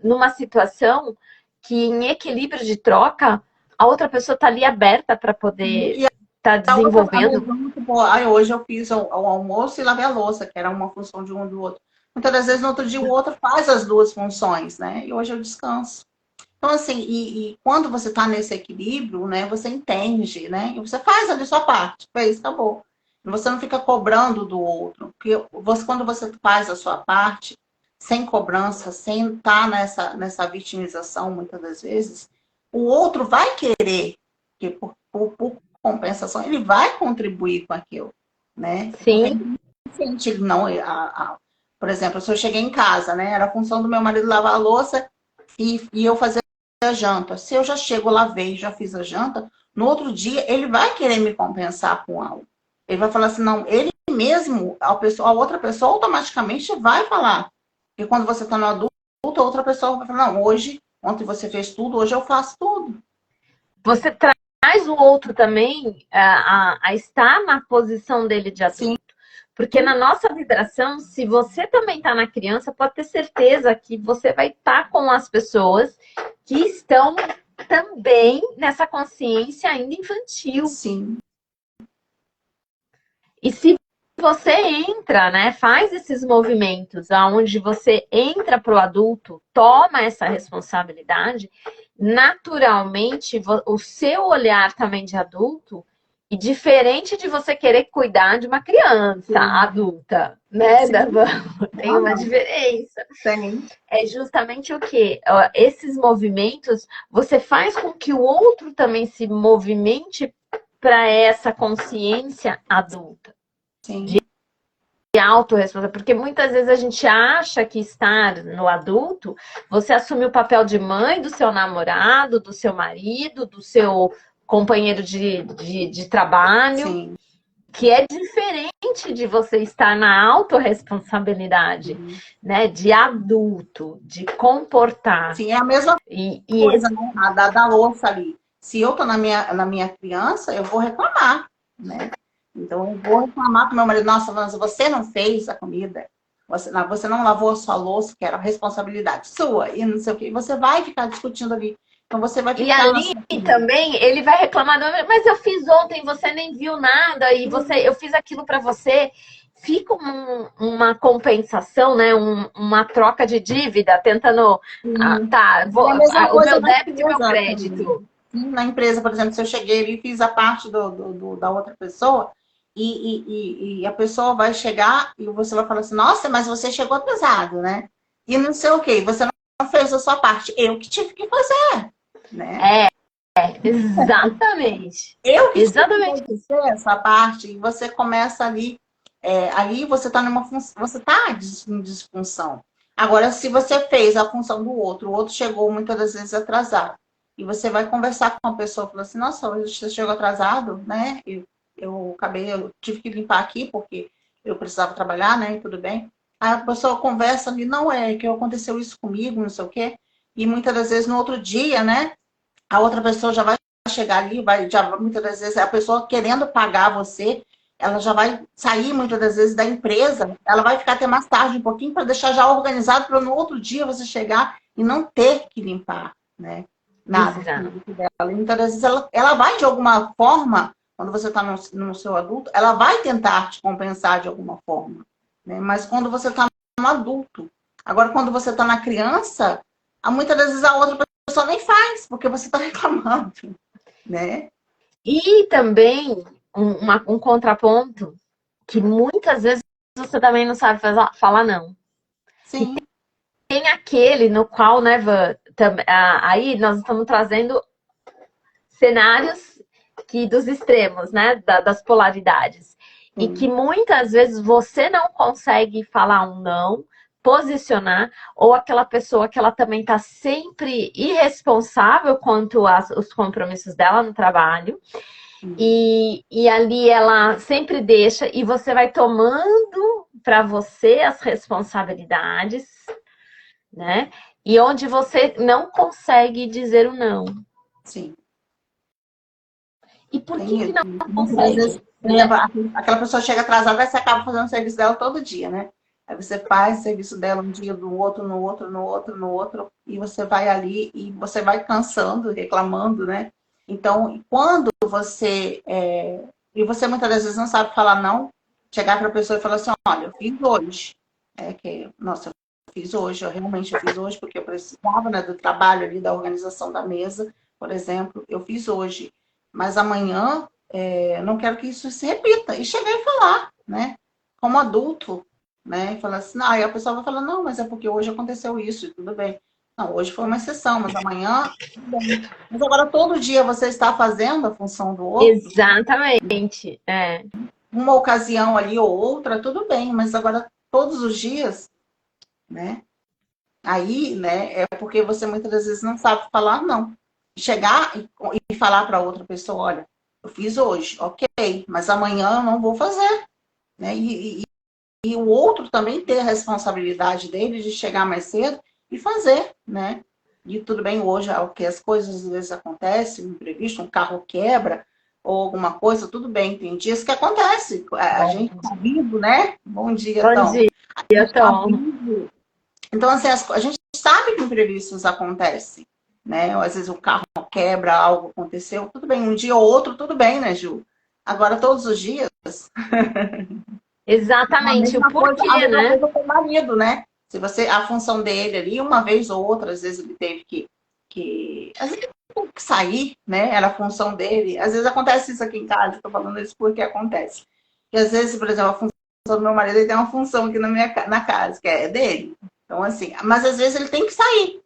numa situação que em equilíbrio de troca, a outra pessoa está ali aberta para poder E estar a outra, a desenvolvendo. muito boa. Aí hoje eu fiz o almoço e lavei a louça, que era uma função de um do outro. Muitas das vezes no outro dia o outro faz as duas funções, né? E hoje eu descanso. Então, assim, e quando você está nesse equilíbrio, né, você entende, né? E você faz ali sua parte, fez, acabou. E você não fica cobrando do outro. Porque quando você faz a sua parte, sem cobrança, sem estar nessa vitimização, muitas das vezes, o outro vai querer, que por compensação, ele vai contribuir com aquilo, né? Porque Sim, ele sente, não, por exemplo, se eu cheguei em casa, né? Era a função do meu marido lavar a louça e eu fazer a janta. Se eu já chego, lavei, já fiz a janta, no outro dia ele vai querer me compensar com algo. Ele vai falar assim, não, ele mesmo, a outra pessoa automaticamente vai falar. E quando você está no adulto, a outra pessoa vai falar, não, ontem você fez tudo, hoje eu faço tudo. você traz o outro também a estar na posição dele de Sim, adulto. Porque na nossa vibração, se você também está na criança, pode ter certeza que você vai estar com as pessoas que estão também nessa consciência ainda infantil. sim. E se você entra, né, faz esses movimentos aonde você entra para o adulto, toma essa responsabilidade, naturalmente o seu olhar também de adulto, e diferente de você querer cuidar de uma criança adulta, né? Tem uma diferença. Tem. É justamente o que? Esses movimentos, você faz com que o outro também se movimente para essa consciência adulta. Sim. De autorresponsabilidade, porque muitas vezes a gente acha que estar no adulto, você assume o papel de mãe do seu namorado, do seu marido, do seu companheiro de trabalho, Sim. que é diferente de você estar na autorresponsabilidade, né? De adulto, de comportar. Sim, é a mesma E coisa, né? A da louça ali. Se eu tô na minha criança, eu vou reclamar, né? Então, eu vou reclamar com meu marido, nossa, mas você não fez a comida, você não lavou a sua louça, que era responsabilidade sua, e não sei o quê. Você vai ficar discutindo ali. Então, você vai E ficar na ali sua vida. também ele vai reclamar, mas eu fiz ontem, você nem viu nada, e eu fiz aquilo para você. Fica uma compensação, né? Uma troca de dívida, tentando. E a mesma O meu coisa na débito e meu empresa também. crédito. Sim, na empresa, por exemplo, se eu cheguei ali e fiz a parte da outra pessoa, e a pessoa vai chegar e você vai falar assim, nossa, mas você chegou atrasado, né? E não sei o quê. Você não fez a sua parte, eu que tive que fazer, né? Exatamente. Eu que tive Exatamente. que fazer essa parte, e você começa ali, ali você está numa função, você está em disfunção. Agora, se você fez a função do outro, o outro chegou muitas das vezes atrasado, e você vai conversar com a pessoa, fala assim, nossa, hoje você chegou atrasado, né? Eu tive que limpar aqui porque eu precisava trabalhar, né? E tudo bem. Aí a pessoa conversa ali, não é que aconteceu isso comigo, não sei o quê. E muitas das vezes no outro dia, né? A outra pessoa já vai chegar ali, muitas das vezes a pessoa querendo pagar você, ela já vai sair muitas das vezes da empresa, ela vai ficar até mais tarde um pouquinho para deixar já organizado para no outro dia você chegar e não ter que limpar, né? Nada Exato. dela. E muitas das vezes ela vai de alguma forma, quando você está no seu adulto, ela vai tentar te compensar de alguma forma, né? Mas quando você está no adulto, agora quando você está na criança, muitas das vezes a outra pessoa nem faz, porque você está reclamando, né? E também um contraponto que muitas vezes você também não sabe falar não. Que Sim. tem aquele no qual, né, Van, aí nós estamos trazendo cenários que dos extremos, né, das polaridades. E que Sim. muitas vezes você não consegue falar um não, posicionar, ou aquela pessoa que ela também está sempre irresponsável quanto aos compromissos dela no trabalho, e ali ela sempre deixa, e você vai tomando para você as responsabilidades, né? E onde você não consegue dizer o não. Sim. E por Tem que isso. não Às vezes, consegue? por exemplo, aquela pessoa chega atrasada, aí você acaba fazendo o serviço dela todo dia, né? Aí você faz o serviço dela um dia, no outro, no outro, no outro, no outro, e você vai ali e você vai cansando, reclamando, né? Então, quando você. E você muitas das vezes não sabe falar não, chegar para a pessoa e falar assim: olha, eu fiz hoje. Nossa, eu fiz hoje, eu fiz hoje porque eu precisava, né, do trabalho ali, da organização da mesa, por exemplo, eu fiz hoje. Mas amanhã eu não quero que isso se repita. E chegar e falar, né? Como adulto, né? E falar assim, aí a pessoa vai falar, não, mas é porque hoje aconteceu isso, e tudo bem. Não, hoje foi uma exceção, mas amanhã, tudo bem. Mas agora todo dia você está fazendo a função do outro, Exatamente. É. uma ocasião ali ou outra, tudo bem, mas agora todos os dias, né? Aí, né, é porque você muitas das vezes não sabe falar não. Chegar e falar para outra pessoa, olha, eu fiz hoje, ok, mas amanhã eu não vou fazer, né? E o outro também ter a responsabilidade dele de chegar mais cedo e fazer, né? E tudo bem, hoje é o que as coisas às vezes acontecem, um imprevisto, um carro quebra ou alguma coisa, tudo bem, tem dias que acontece. A Bom, gente está vivo, né? Bom dia, bom Tom. A dia, gente está Tom. vivo. Então, assim, a gente sabe que imprevistos acontecem, né? Ou às vezes o carro quebra, algo aconteceu, tudo bem, um dia ou outro, tudo bem, né, Ju? Agora, todos os dias, Exatamente. O a porquê, mesma né? coisa com o marido, né? Se você, a função dele ali, uma vez ou outra, às vezes ele teve às vezes ele teve que sair, né? Era a função dele. Às vezes acontece isso aqui em casa, estou falando isso porque acontece. E às vezes, por exemplo, a função do meu marido, ele tem uma função aqui na casa, que é dele. Então, assim, mas às vezes ele tem que sair,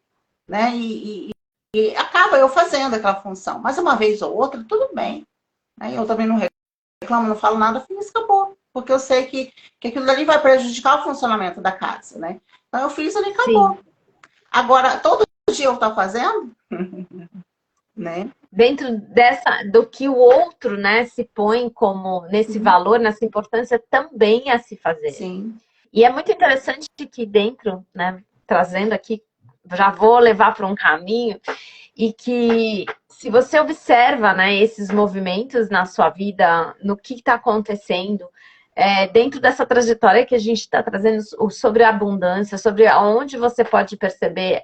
né? E acaba eu fazendo aquela função. Mas uma vez ou outra, tudo bem. Né? Eu também não reclamo, não falo nada, fiz, acabou. Porque eu sei que aquilo ali vai prejudicar o funcionamento da casa, né? Então eu fiz ali, Sim. acabou. Agora, todo dia eu estou fazendo, né? Dentro do que o outro, né, se põe como nesse Sim, valor, nessa importância também a se fazer. sim. E é muito interessante que dentro, né, trazendo aqui, já vou levar para um caminho, e que se você observa, né, esses movimentos na sua vida, no que está acontecendo, dentro dessa trajetória que a gente está trazendo sobre a abundância, sobre onde você pode perceber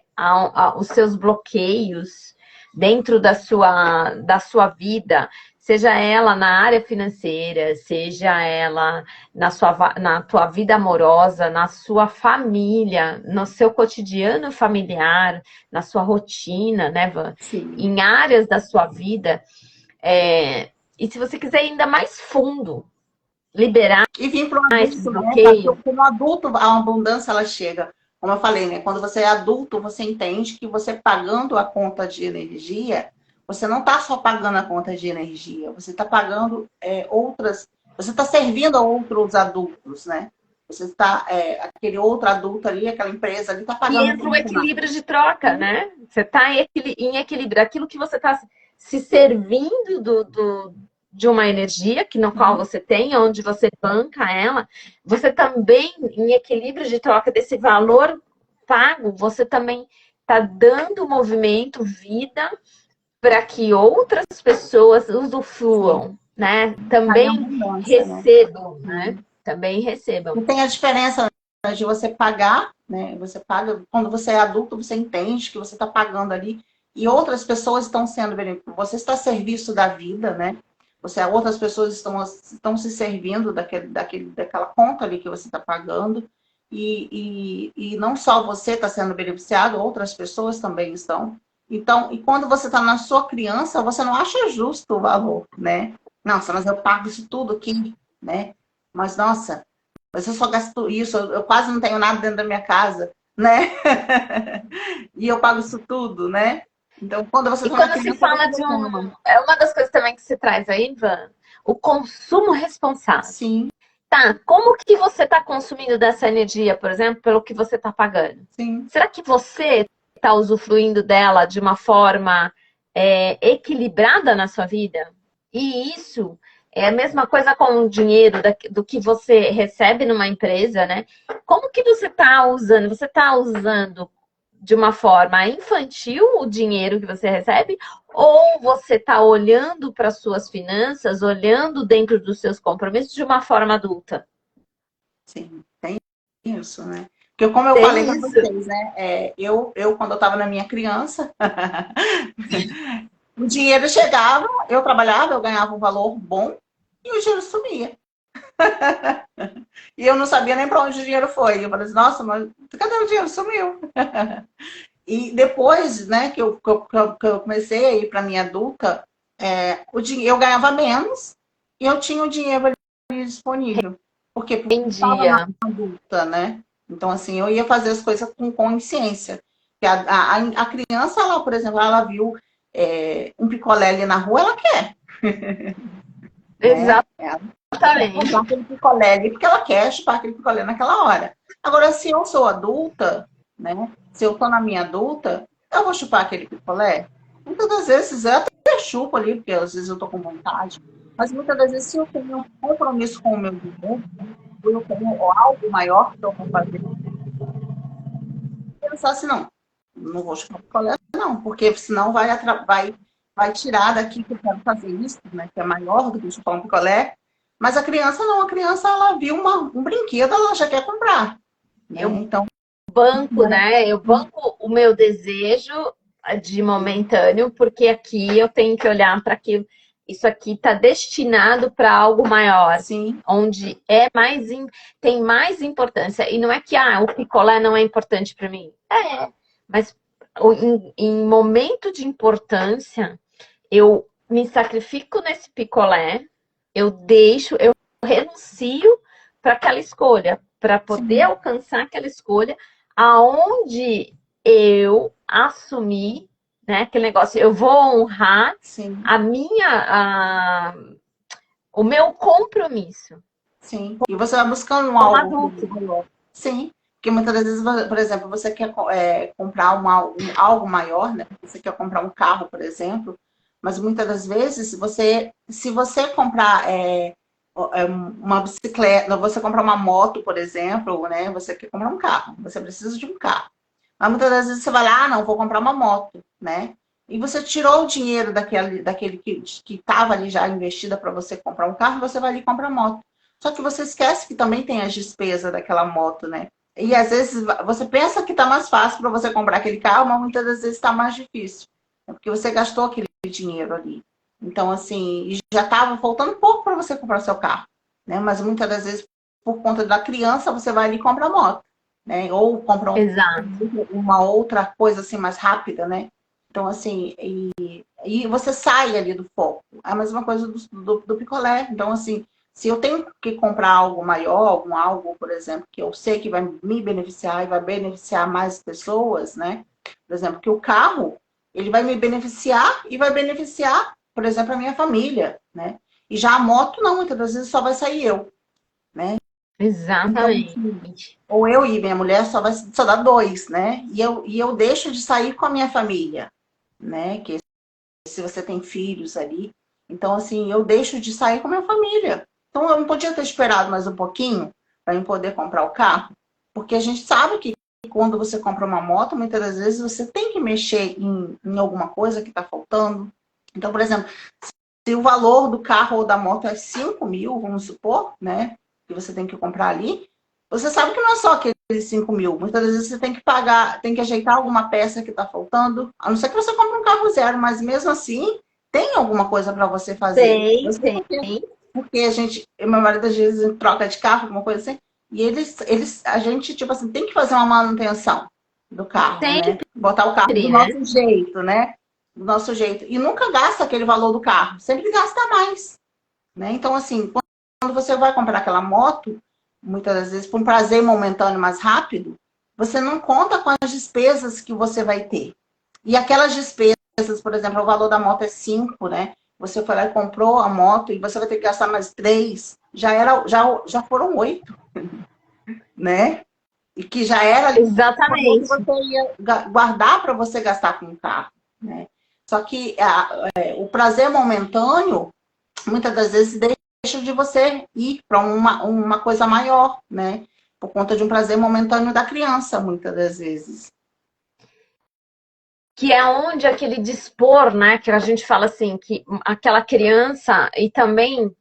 os seus bloqueios dentro da sua vida, seja ela na área financeira, seja ela na tua vida amorosa, na sua família, no seu cotidiano familiar, na sua rotina, né, Van? Sim. Em áreas da sua vida. E se você quiser ir ainda mais fundo, liberar E vim para o esses adulto, né? bloqueios, Porque no adulto a abundância ela chega. como eu falei, né? Quando você é adulto, você entende que você pagando a conta de energia, você não está só pagando a conta de energia, você está pagando outras, você está servindo a outros adultos, né? Você está, aquele outro adulto ali, aquela empresa ali, está E pagando um entra o funcionário. equilíbrio de troca, né? Você está em equilíbrio. Aquilo que você está se servindo de uma energia que no qual você tem, onde você banca ela, você também, em equilíbrio de troca desse valor pago, você também está dando movimento, vida, para que outras pessoas usufruam, né? Tá em Também abundância, né? recebam, né? Também recebam. Não tem a diferença, né, de você pagar, né? Você paga, quando você é adulto, você entende que você está pagando ali e outras pessoas estão sendo beneficiadas. Você está a serviço da vida, né? Outras pessoas estão se servindo daquela conta ali que você está pagando. E não só você está sendo beneficiado, outras pessoas também estão. Então, e quando você está na sua criança, você não acha justo o valor, né? Nossa, mas eu pago isso tudo aqui, né? Mas, nossa, mas eu só gasto isso, eu quase não tenho nada dentro da minha casa, né? E eu pago isso tudo, né? Então, quando você E está na quando se criança, fala você de reclama. é uma das coisas também que se traz aí, Ivan, o consumo responsável. Sim, Tá, como que você está consumindo dessa energia, por exemplo, pelo que você está pagando? sim, Será que você está usufruindo dela de uma forma equilibrada na sua vida? E isso é a mesma coisa com o dinheiro do que você recebe numa empresa, né? Como que você está usando? Você está usando de uma forma infantil o dinheiro que você recebe? Ou você está olhando para as suas finanças, olhando dentro dos seus compromissos de uma forma adulta? sim, tem isso, né? Porque como eu falei Tem para isso. vocês, né? Eu, quando eu estava na minha criança, o dinheiro chegava, eu trabalhava, eu ganhava um valor bom e o dinheiro sumia. E eu não sabia nem para onde o dinheiro foi. Eu falei assim, nossa, mas cadê o dinheiro? Sumiu. E depois, né, que eu comecei a ir para minha adulta, eu ganhava menos e eu tinha o dinheiro ali disponível. Porque eu Em estava na dia. adulta, né? Então, assim, eu ia fazer as coisas com consciência. Que a criança, ela, por exemplo, ela viu um picolé ali na rua, ela quer, né? Ela quer Exatamente. comprar aquele picolé ali porque ela quer chupar aquele picolé naquela hora. Agora, se eu sou adulta, né? Se eu tô na minha adulta, eu vou chupar aquele picolé? Muitas das vezes eu até chupo ali, porque às vezes eu tô com vontade. Mas muitas das vezes, se eu tenho um compromisso com o meu dinheiro, ou eu tenho algo maior que eu vou fazer, eu pensar assim, não vou chupar picolé, não, porque senão vai tirar daqui que eu quero fazer isso, né? Que é maior do que chupar um picolé. Mas a criança não, a criança ela viu um brinquedo, ela já quer comprar, né? Eu Então, banco, né? Eu banco o meu desejo de momentâneo, porque aqui eu tenho que olhar para que isso aqui está destinado para algo maior, sim, onde tem mais importância. E não é que o picolé não é importante para mim. Mas em momento de importância, eu me sacrifico nesse picolé, eu renuncio para aquela escolha, para poder sim, alcançar aquela escolha aonde eu assumir, né, aquele negócio, eu vou honrar sim, a minha, o meu compromisso sim. E você vai buscando um como algo adulto. maior. Sim. Porque muitas vezes, por exemplo, você quer comprar algo maior, né? Você quer comprar um carro, por exemplo, mas muitas das vezes, se você comprar uma bicicleta, você comprar uma moto, por exemplo, né? Você quer comprar um carro, você precisa de um carro. Mas muitas das vezes você vai lá, não, vou comprar uma moto, né? E você tirou o dinheiro daquele que estava ali já investida para você comprar um carro, você vai ali e compra a moto. Só que você esquece que também tem as despesas daquela moto, né? E às vezes você pensa que está mais fácil para você comprar aquele carro, mas muitas das vezes está mais difícil. Porque você gastou aquele dinheiro ali. Então, assim, já estava faltando pouco para você comprar o seu carro, né? Mas muitas das vezes, por conta da criança, você vai ali e compra a moto, né? Ou compra Exato. uma outra coisa assim mais rápida, né? Então, assim, e você sai ali do foco. É a mesma coisa do picolé. Então, assim, Se eu tenho que comprar algo maior, algum algo, por exemplo, que eu sei que vai me beneficiar e vai beneficiar mais pessoas, né? Por exemplo, que o carro, ele vai me beneficiar e vai beneficiar, por exemplo, a minha família, né? E já a moto, não, muitas das vezes só vai sair eu, né? Então, assim, Exatamente. ou eu e minha mulher só dá dois, né? E eu deixo de sair com a minha família, né? Que se você tem filhos ali. Então, assim, eu deixo de sair com a minha família. Então, eu não podia ter esperado mais um pouquinho para eu poder comprar o carro, porque a gente sabe que quando você compra uma moto, muitas das vezes você tem que mexer em alguma coisa que está faltando. Então, por exemplo, se o valor do carro ou da moto é 5 mil, vamos supor, né? Que você tem que comprar ali, você sabe que não é só aqueles 5 mil. Muitas vezes você tem que pagar, tem que ajeitar alguma peça que está faltando. A não ser que você compre um carro zero, mas mesmo assim, tem alguma coisa para você fazer. Eu Tem, sei porque a gente, meu marido às vezes troca de carro, alguma coisa assim, e a gente, tipo assim, tem que fazer uma manutenção do carro, né? Botar o carro do sempre, né? nosso jeito, né? Do nosso jeito. E nunca gasta aquele valor do carro, sempre gasta mais, né? Então, assim, quando você vai comprar aquela moto, muitas das vezes, por um prazer momentâneo mais rápido, você não conta com as despesas que você vai ter. E aquelas despesas, por exemplo, o valor da moto é 5, né? Você foi lá e comprou a moto e você vai ter que gastar mais 3, já foram 8, né? E que já era ali o valor que Exatamente. você ia guardar para você gastar com o carro, né? Só que o prazer momentâneo, muitas das vezes, deixa de você ir para uma coisa maior, né? Por conta de um prazer momentâneo da criança, muitas das vezes. Que é onde aquele dispor, né? Que a gente fala assim, que aquela criança e também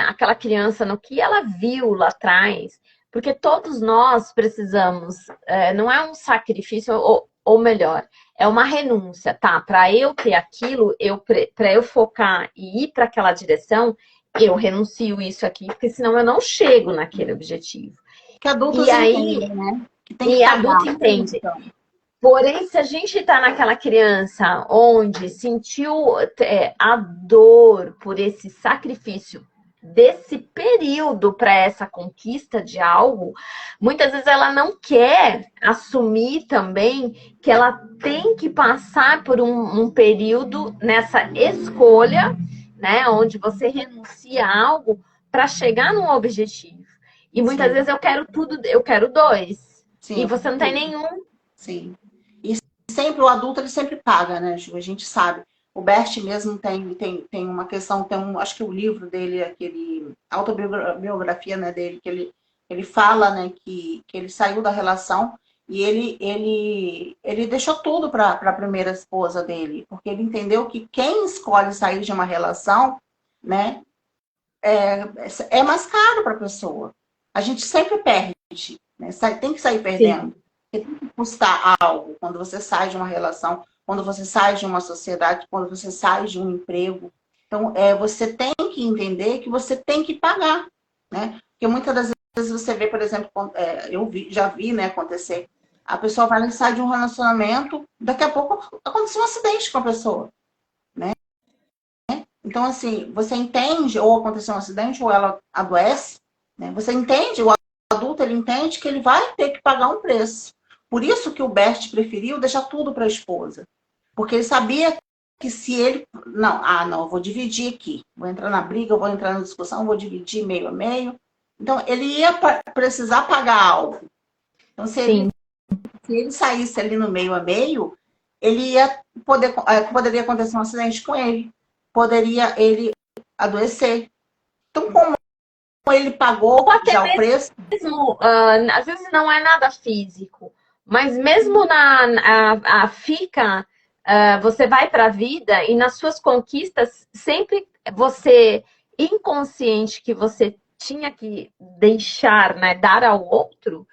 aquela criança no que ela viu lá atrás, porque todos nós precisamos, não é um sacrifício, ou melhor, é uma renúncia, tá? Para eu ter aquilo, para eu focar e ir para aquela direção, eu renuncio isso aqui, porque senão eu não chego naquele objetivo. Que E adultos aí, entendem, né? Que tem que e pagar adulto a entende. função. Porém, se a gente está naquela criança onde sentiu a dor por esse sacrifício desse período para essa conquista de algo, muitas vezes ela não quer assumir também que ela tem que passar por um período nessa escolha, né, onde você renuncia a algo para chegar num objetivo. E muitas Sim, vezes eu quero tudo, eu quero dois. sim, E eu você quero não tem tudo. nenhum. Sim. E sempre o adulto ele sempre paga, né, Ju? A gente sabe. O Bert mesmo tem uma questão, acho que o livro dele, aquele autobiografia, né, dele, que ele fala, né, que ele saiu da relação e ele deixou tudo para a primeira esposa dele, porque ele entendeu que quem escolhe sair de uma relação, né, é mais caro para a pessoa. A gente sempre perde, né? Tem que sair Sim, perdendo. Porque tem que custar algo quando você sai de uma relação, quando você sai de uma sociedade, quando você sai de um emprego. Então, você tem que entender que você tem que pagar, né? Porque muitas das vezes você vê, por exemplo, já vi, né, acontecer. A pessoa vai lá e sai de um relacionamento, daqui a pouco aconteceu um acidente com a pessoa. Então, assim, você entende, ou aconteceu um acidente, ou ela adoece, né? Você entende, o adulto, ele entende que ele vai ter que pagar um preço. Por isso que o Bert preferiu deixar tudo para a esposa. Porque ele sabia que se ele... Não, eu vou dividir aqui. Vou entrar na briga, eu vou entrar na discussão, vou dividir meio a meio. Então, ele ia precisar pagar algo. Então, sim. se ele saísse ali no meio a meio, poderia acontecer um acidente com ele. Poderia ele adoecer. Então, como ele Ou pagou até já o preço, mesmo, às vezes não é nada físico, mas mesmo fica, você vai para a vida e nas suas conquistas, sempre você, inconsciente que você tinha que deixar, né, dar ao outro,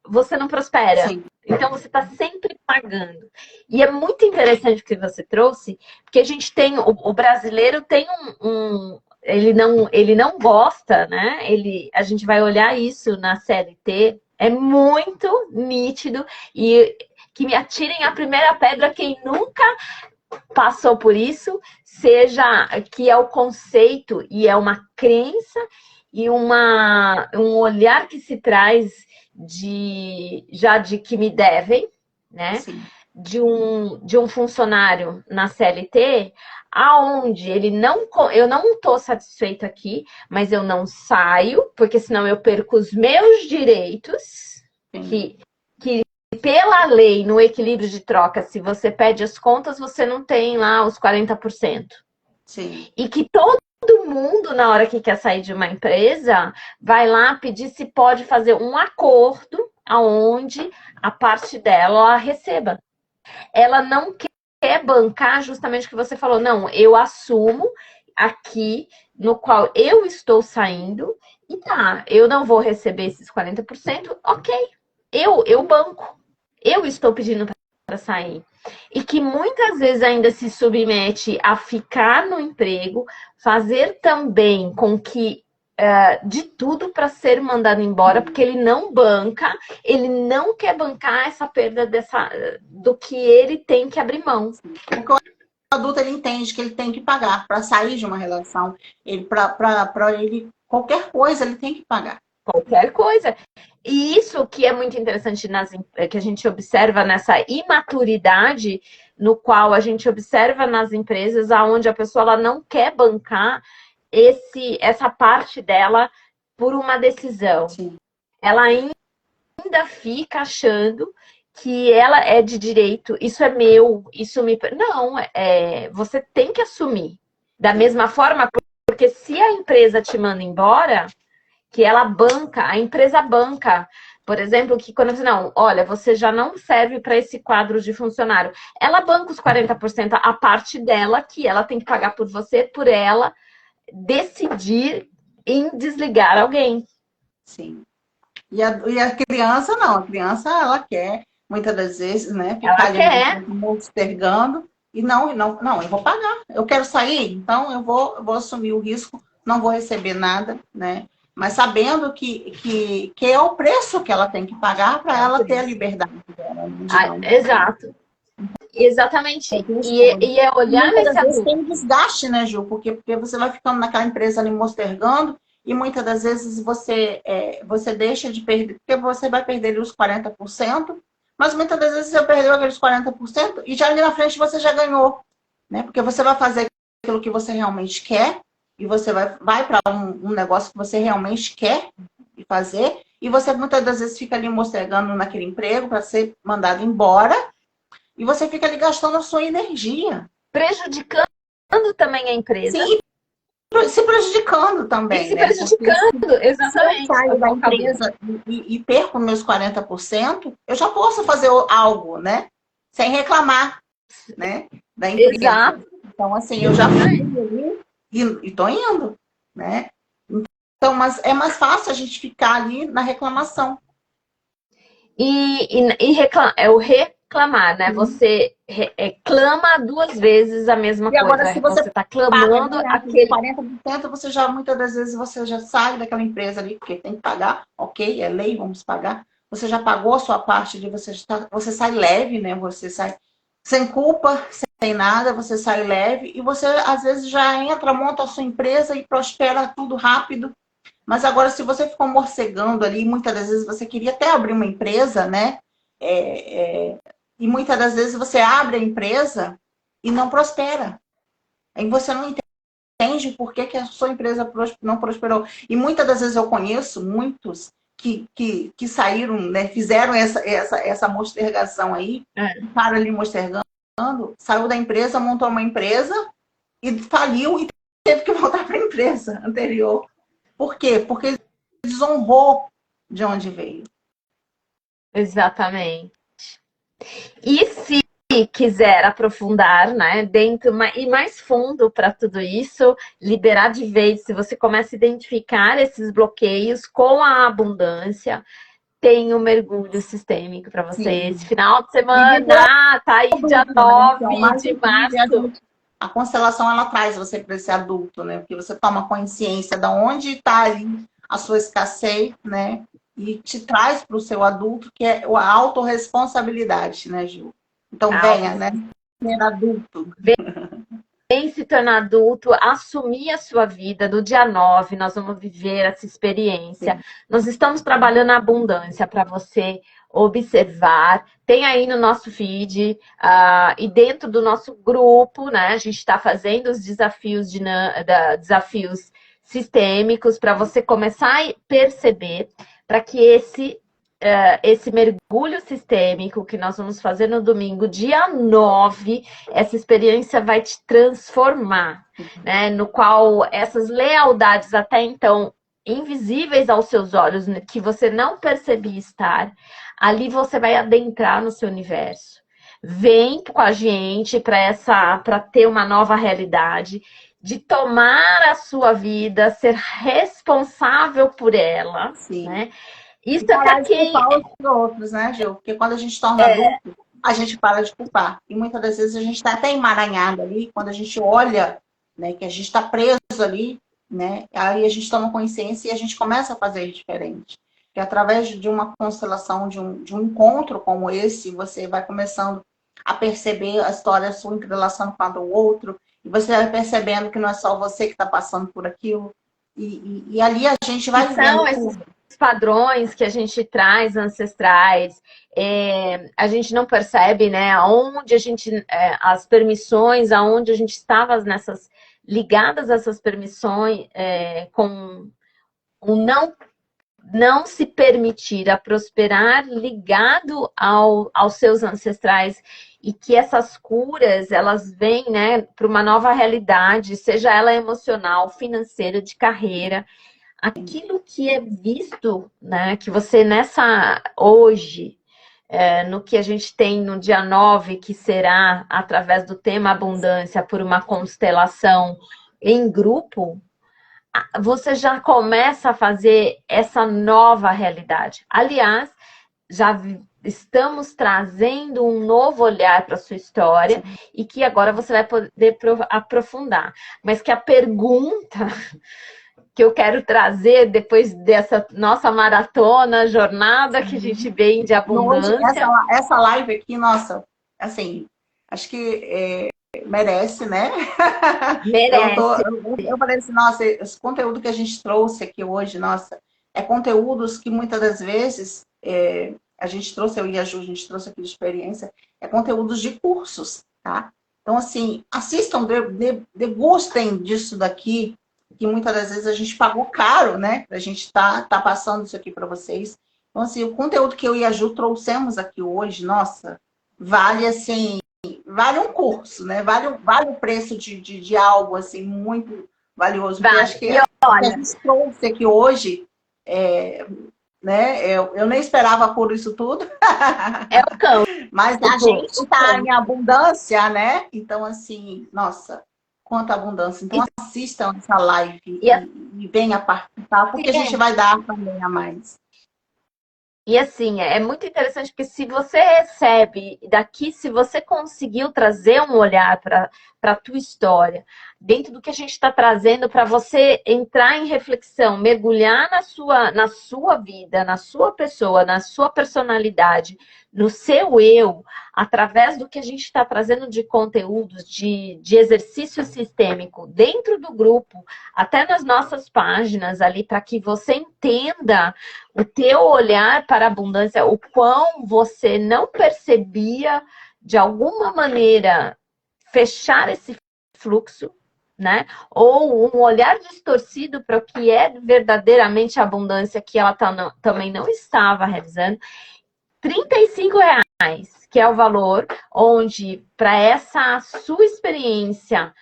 você não prospera. sim, Então você está sempre pagando. E é muito interessante o que você trouxe, porque a gente tem, o brasileiro tem ele não gosta, né? A gente vai olhar isso na CLT, é muito nítido e que me atirem a primeira pedra quem nunca passou por isso, seja, que é o conceito e é uma crença e um olhar que se traz de que me devem, né? Sim. De um funcionário na CLT, aonde eu não estou satisfeito aqui, mas eu não saio, porque senão eu perco os meus direitos, Sim. que pela lei, no equilíbrio de troca, se você pede as contas, você não tem lá os 40%. Sim. E que todo mundo, na hora que quer sair de uma empresa, vai lá pedir se pode fazer um acordo aonde a parte dela receba. Ela não quer bancar justamente o que você falou. Não, eu assumo aqui no qual eu estou saindo e tá, eu não vou receber esses 40%, ok. Eu banco. Eu estou pedindo para sair. E que muitas vezes ainda se submete a ficar no emprego, fazer também com que de tudo para ser mandado embora, porque ele não banca, ele não quer bancar essa perda do que ele tem que abrir mão. Porque o adulto ele entende que ele tem que pagar para sair de uma relação, para ele qualquer coisa ele tem que pagar. Qualquer coisa. E isso que é muito interessante que a gente observa nessa imaturidade no qual a gente observa nas empresas, aonde a pessoa ela não quer bancar essa parte dela por uma decisão. Sim. Ela ainda fica achando que ela é de direito, isso é meu, isso me. Não, você tem que assumir. Da mesma forma, porque se a empresa te manda embora, que ela banca, a empresa banca. Por exemplo, que quando você não, olha, você já não serve para esse quadro de funcionário. Ela banca os 40%, a parte dela que ela tem que pagar por você, por ela decidir em desligar alguém. Sim. E a criança não, a criança ela quer, muitas das vezes, né, ficar Ela ali quer. postergando e não, eu vou pagar, eu quero sair, então eu vou assumir o risco, não vou receber nada, né? Mas sabendo que é o preço que ela tem que pagar para ela ter a liberdade dela, Exato. Exatamente. E é e olhar muitas das nesse vezes adulto. tem desgaste, né, Ju? Porque você vai ficando naquela empresa ali postergando e muitas das vezes você deixa de perder, porque você vai perder ali os 40%, mas muitas das vezes você perdeu aqueles 40% e já ali na frente você já ganhou, né? Porque você vai fazer aquilo que você realmente quer e você vai para um negócio que você realmente quer fazer e você muitas das vezes fica ali postergando naquele emprego para ser mandado embora e você fica ali gastando a sua energia. Prejudicando também a empresa. Sim, se prejudicando E também, se né? Porque prejudicando, se eu exatamente. saio da empresa e perco meus 40%, eu já posso fazer algo, né? Sem reclamar, né? Da empresa. Exato. Então, assim, eu já fui ali e tô indo, né? Então, mas é mais fácil a gente ficar ali na reclamação. É o reclamar, né? Você clama duas vezes a mesma E agora, coisa. se você Você está paga clamando direto os aquele. 40%, você já, muitas das vezes, você já sai daquela empresa ali, porque tem que pagar, ok, é lei, vamos pagar. Você já pagou a sua parte de você sai leve, né? Você sai sem culpa, sem nada, você sai leve e você, às vezes, já entra, monta a sua empresa e prospera tudo rápido. Mas agora, se você ficou morcegando ali, muitas das vezes você queria até abrir uma empresa, né? E muitas das vezes você abre a empresa e não prospera. Aí você não entende por que a sua empresa não prosperou. E muitas das vezes eu conheço muitos que saíram, né, fizeram essa postergação aí, ficaram ali postergando, saiu da empresa, montou uma empresa e faliu e teve que voltar para a empresa anterior. Por quê? Porque desonrou de onde veio. Exatamente. E se quiser aprofundar, né, dentro e mais fundo para tudo isso, liberar de vez, se você começa a identificar esses bloqueios com a abundância, tem o mergulho sistêmico para você Sim. esse final de semana, tá aí dia Adulto, né? Que é o 9 mais de difícil, março. a constelação ela traz você para esse adulto, né? Porque você toma consciência de onde está ali a sua escassez, né? E te traz para o seu adulto, que é a autorresponsabilidade, né, Gil? Então venha, né? Ser adulto. se tornar adulto, assumir a sua vida. Do dia 9, nós vamos viver essa experiência. Sim. Nós estamos trabalhando a abundância para você observar. Tem aí no nosso feed e dentro do nosso grupo, né? A gente está fazendo os desafios, desafios sistêmicos para você começar a perceber, para que esse mergulho sistêmico que nós vamos fazer no domingo, dia 9, essa experiência vai te transformar, né? No qual essas lealdades até então invisíveis aos seus olhos, que você não percebia estar, ali você vai adentrar no seu universo. Vem com a gente para ter uma nova realidade, de tomar a sua vida, ser responsável por ela, Sim. né? Isso é para quem... culpar os outros, né, Gil? Porque quando a gente torna adulto, a gente para de culpar. E muitas das vezes a gente está até emaranhado ali, quando a gente olha, né, que a gente está preso ali, né, aí a gente toma consciência e a gente começa a fazer diferente. Que através de uma constelação, de um encontro como esse, você vai começando a perceber a história sua entrelaçando com a do outro, e você vai percebendo que não é só você que está passando por aquilo, e ali a gente vai vendo tudo. Padrões que a gente traz ancestrais, a gente não percebe, né, aonde a gente, as permissões, aonde a gente estava ligadas a essas permissões, com o não se permitir a prosperar ligado aos seus ancestrais, e que essas curas, elas vêm, né, para uma nova realidade, seja ela emocional, financeira, de carreira. Aquilo que é visto, né, que você hoje, no que a gente tem no dia 9, que será através do tema abundância por uma constelação em grupo, você já começa a fazer essa nova realidade. Aliás, já estamos trazendo um novo olhar para a sua história, e que agora você vai poder aprofundar. Mas que a pergunta que eu quero trazer depois dessa nossa maratona, jornada que a gente vem de abundância. Hoje, essa live aqui, nossa, assim, acho que merece, né? Merece. Eu falei assim, nossa, esse conteúdo que a gente trouxe aqui hoje, nossa, é conteúdos que muitas das vezes a gente trouxe, eu e a Ju, a gente trouxe aqui de experiência, é conteúdos de cursos, tá? Então, assim, assistam, degustem disso daqui, que muitas das vezes a gente pagou caro, né? Pra gente tá passando isso aqui para vocês. Então, assim, o conteúdo que eu e a Ju trouxemos aqui hoje, nossa, vale, assim, vale um curso, né? Vale o preço de algo, assim, muito valioso. Porque acho que a gente trouxe aqui hoje, né? Eu nem esperava por isso tudo. É o campo. Mas a gente está em abundância, né? Então, assim, nossa, quanta abundância. Então, assistam essa live e venha participar, porque a gente vai dar também a mais. E assim, é muito interessante, porque se você recebe daqui, se você conseguiu trazer um olhar para a tua história, dentro do que a gente está trazendo, para você entrar em reflexão, mergulhar na sua vida, na sua pessoa, na sua personalidade, no seu eu, através do que a gente está trazendo de conteúdos, de exercício sistêmico dentro do grupo, até nas nossas páginas ali, para que você entenda o teu olhar para a abundância, o quão você não percebia, de alguma maneira, fechar esse fluxo, né? Ou um olhar distorcido para o que é verdadeiramente a abundância, que ela também não estava realizando. R$35, que é o valor onde, para essa sua experiência,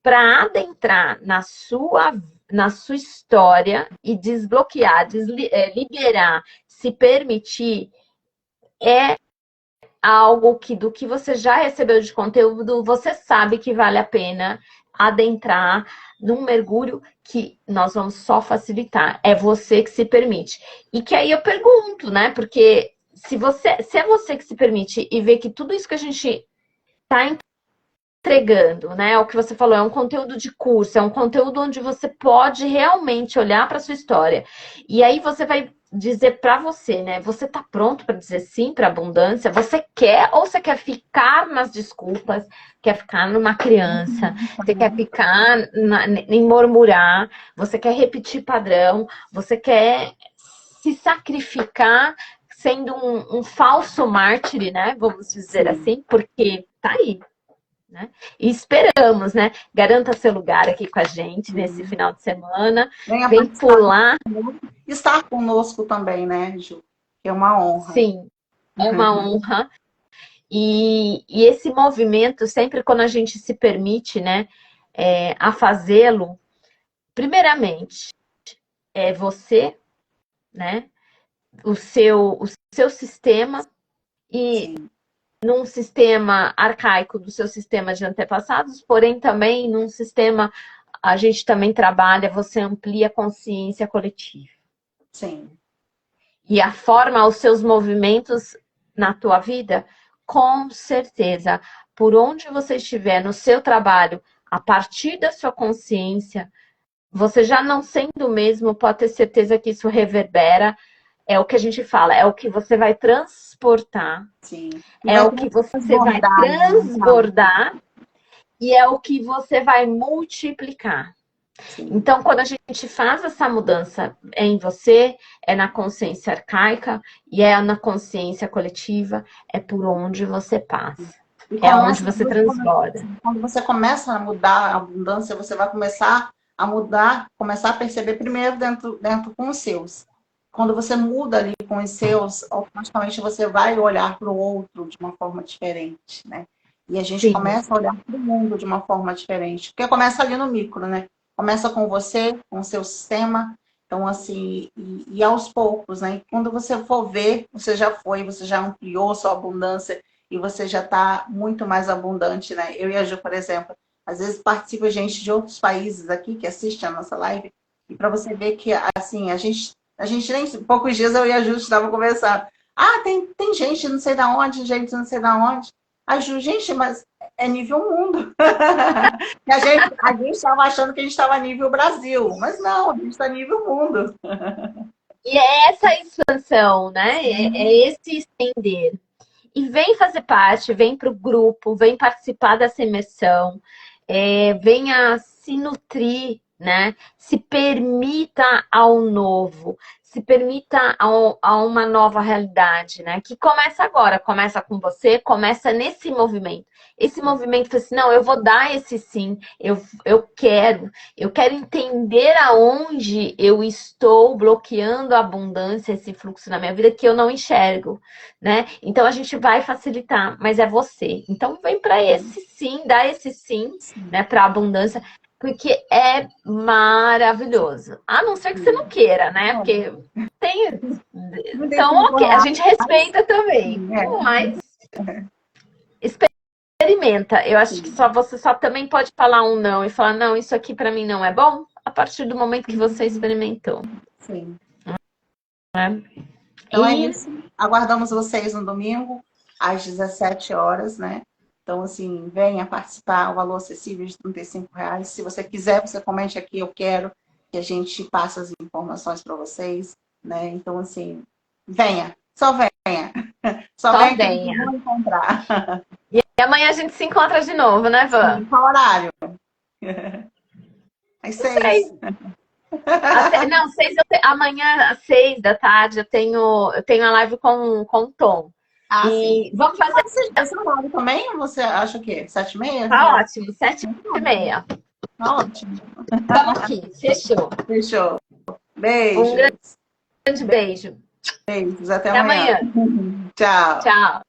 para adentrar na sua história e desbloquear, liberar, se permitir, é algo que do que você já recebeu de conteúdo, você sabe que vale a pena adentrar num mergulho que nós vamos só facilitar. É você que se permite. E que aí eu pergunto, né? Porque se é você que se permite e vê que tudo isso que a gente está entregando, né? O que você falou, é um conteúdo de curso, é um conteúdo onde você pode realmente olhar para sua história. E aí você vai dizer para você, né? Você tá pronto para dizer sim para abundância? Você quer ou você quer ficar nas desculpas, quer ficar numa criança, você quer ficar em murmurar, você quer repetir padrão, você quer se sacrificar sendo um falso mártir, né? Vamos dizer assim, porque tá aí. Né? E esperamos, né? Garanta seu lugar aqui com a gente nesse final de semana. Venha Vem pular. Estar conosco também, né, Ju? Que é uma honra. Sim, é uma honra. E esse movimento, sempre quando a gente se permite, né, a fazê-lo, primeiramente, é você, né, o seu sistema e Sim. num sistema arcaico do seu sistema de antepassados, porém também num sistema, a gente também trabalha, você amplia a consciência coletiva. Sim. E a forma, os seus movimentos na tua vida, com certeza, por onde você estiver no seu trabalho, a partir da sua consciência, você já não sendo o mesmo, pode ter certeza que isso reverbera. É o que a gente fala, é o que você vai transportar, Sim. é o que você vai transbordar e é o que você vai multiplicar. Sim. Então, quando a gente faz essa mudança em você, é na consciência arcaica e é na consciência coletiva, é por onde você passa. É onde você transborda. Quando você começa a mudar a abundância, você vai começar a mudar, começar a perceber primeiro dentro com os seus. Quando você muda ali com os seus, automaticamente você vai olhar para o outro de uma forma diferente, né? E a gente começa a olhar para o mundo de uma forma diferente. Porque começa ali no micro, né? Começa com você, com o seu sistema. Então, assim, e aos poucos, né? E quando você for ver, você já ampliou sua abundância e você já está muito mais abundante, né? Eu e a Ju, por exemplo, às vezes participa gente de outros países aqui que assiste a nossa live, e para você ver que, assim, a gente nem, poucos dias eu e a Ju estava conversando. Ah, tem gente não sei da onde, gente não sei da onde. A Ju, gente, mas é nível mundo. a gente estava achando que a gente estava nível Brasil, mas não, a gente está nível mundo. E é essa expansão, né? É esse estender. E vem fazer parte, vem para o grupo, vem participar dessa imersão, venha se nutrir, né? Se permita ao novo, se permita a uma nova realidade, né? Que começa agora, começa com você, começa nesse movimento. Esse movimento fala assim, não, eu vou dar esse sim, eu quero entender aonde eu estou bloqueando a abundância, esse fluxo na minha vida que eu não enxergo, né? Então a gente vai facilitar, mas é você. Então vem para esse sim, dá esse sim, né, para a abundância, porque é maravilhoso. A não ser que você não queira, né? Porque tem. Então, ok, a gente respeita também. Mas experimenta. Eu acho que você só também pode falar um não e falar, não, isso aqui para mim não é bom, a partir do momento que você experimentou. Sim. Então é isso. Aguardamos vocês no domingo, às 17 horas, né? Então, assim, venha participar, o valor acessível de R$35. Se você quiser, você comente aqui, eu quero que a gente passe as informações para vocês, né? Então, assim, venha, só venha. Só venha que a gente vai encontrar. E amanhã a gente se encontra de novo, né, Van? Qual horário? Às 6. Não, amanhã às 6 da tarde eu tenho a live com o Tom. Ah, e sim. Vamos fazer essa live também? Você acha o quê? 7h30? Tá ótimo, 7h30. Tá ótimo. Estamos aqui, fechou. Fechou. Beijo. Um grande beijo. Beijos, até amanhã. Tchau. Tchau.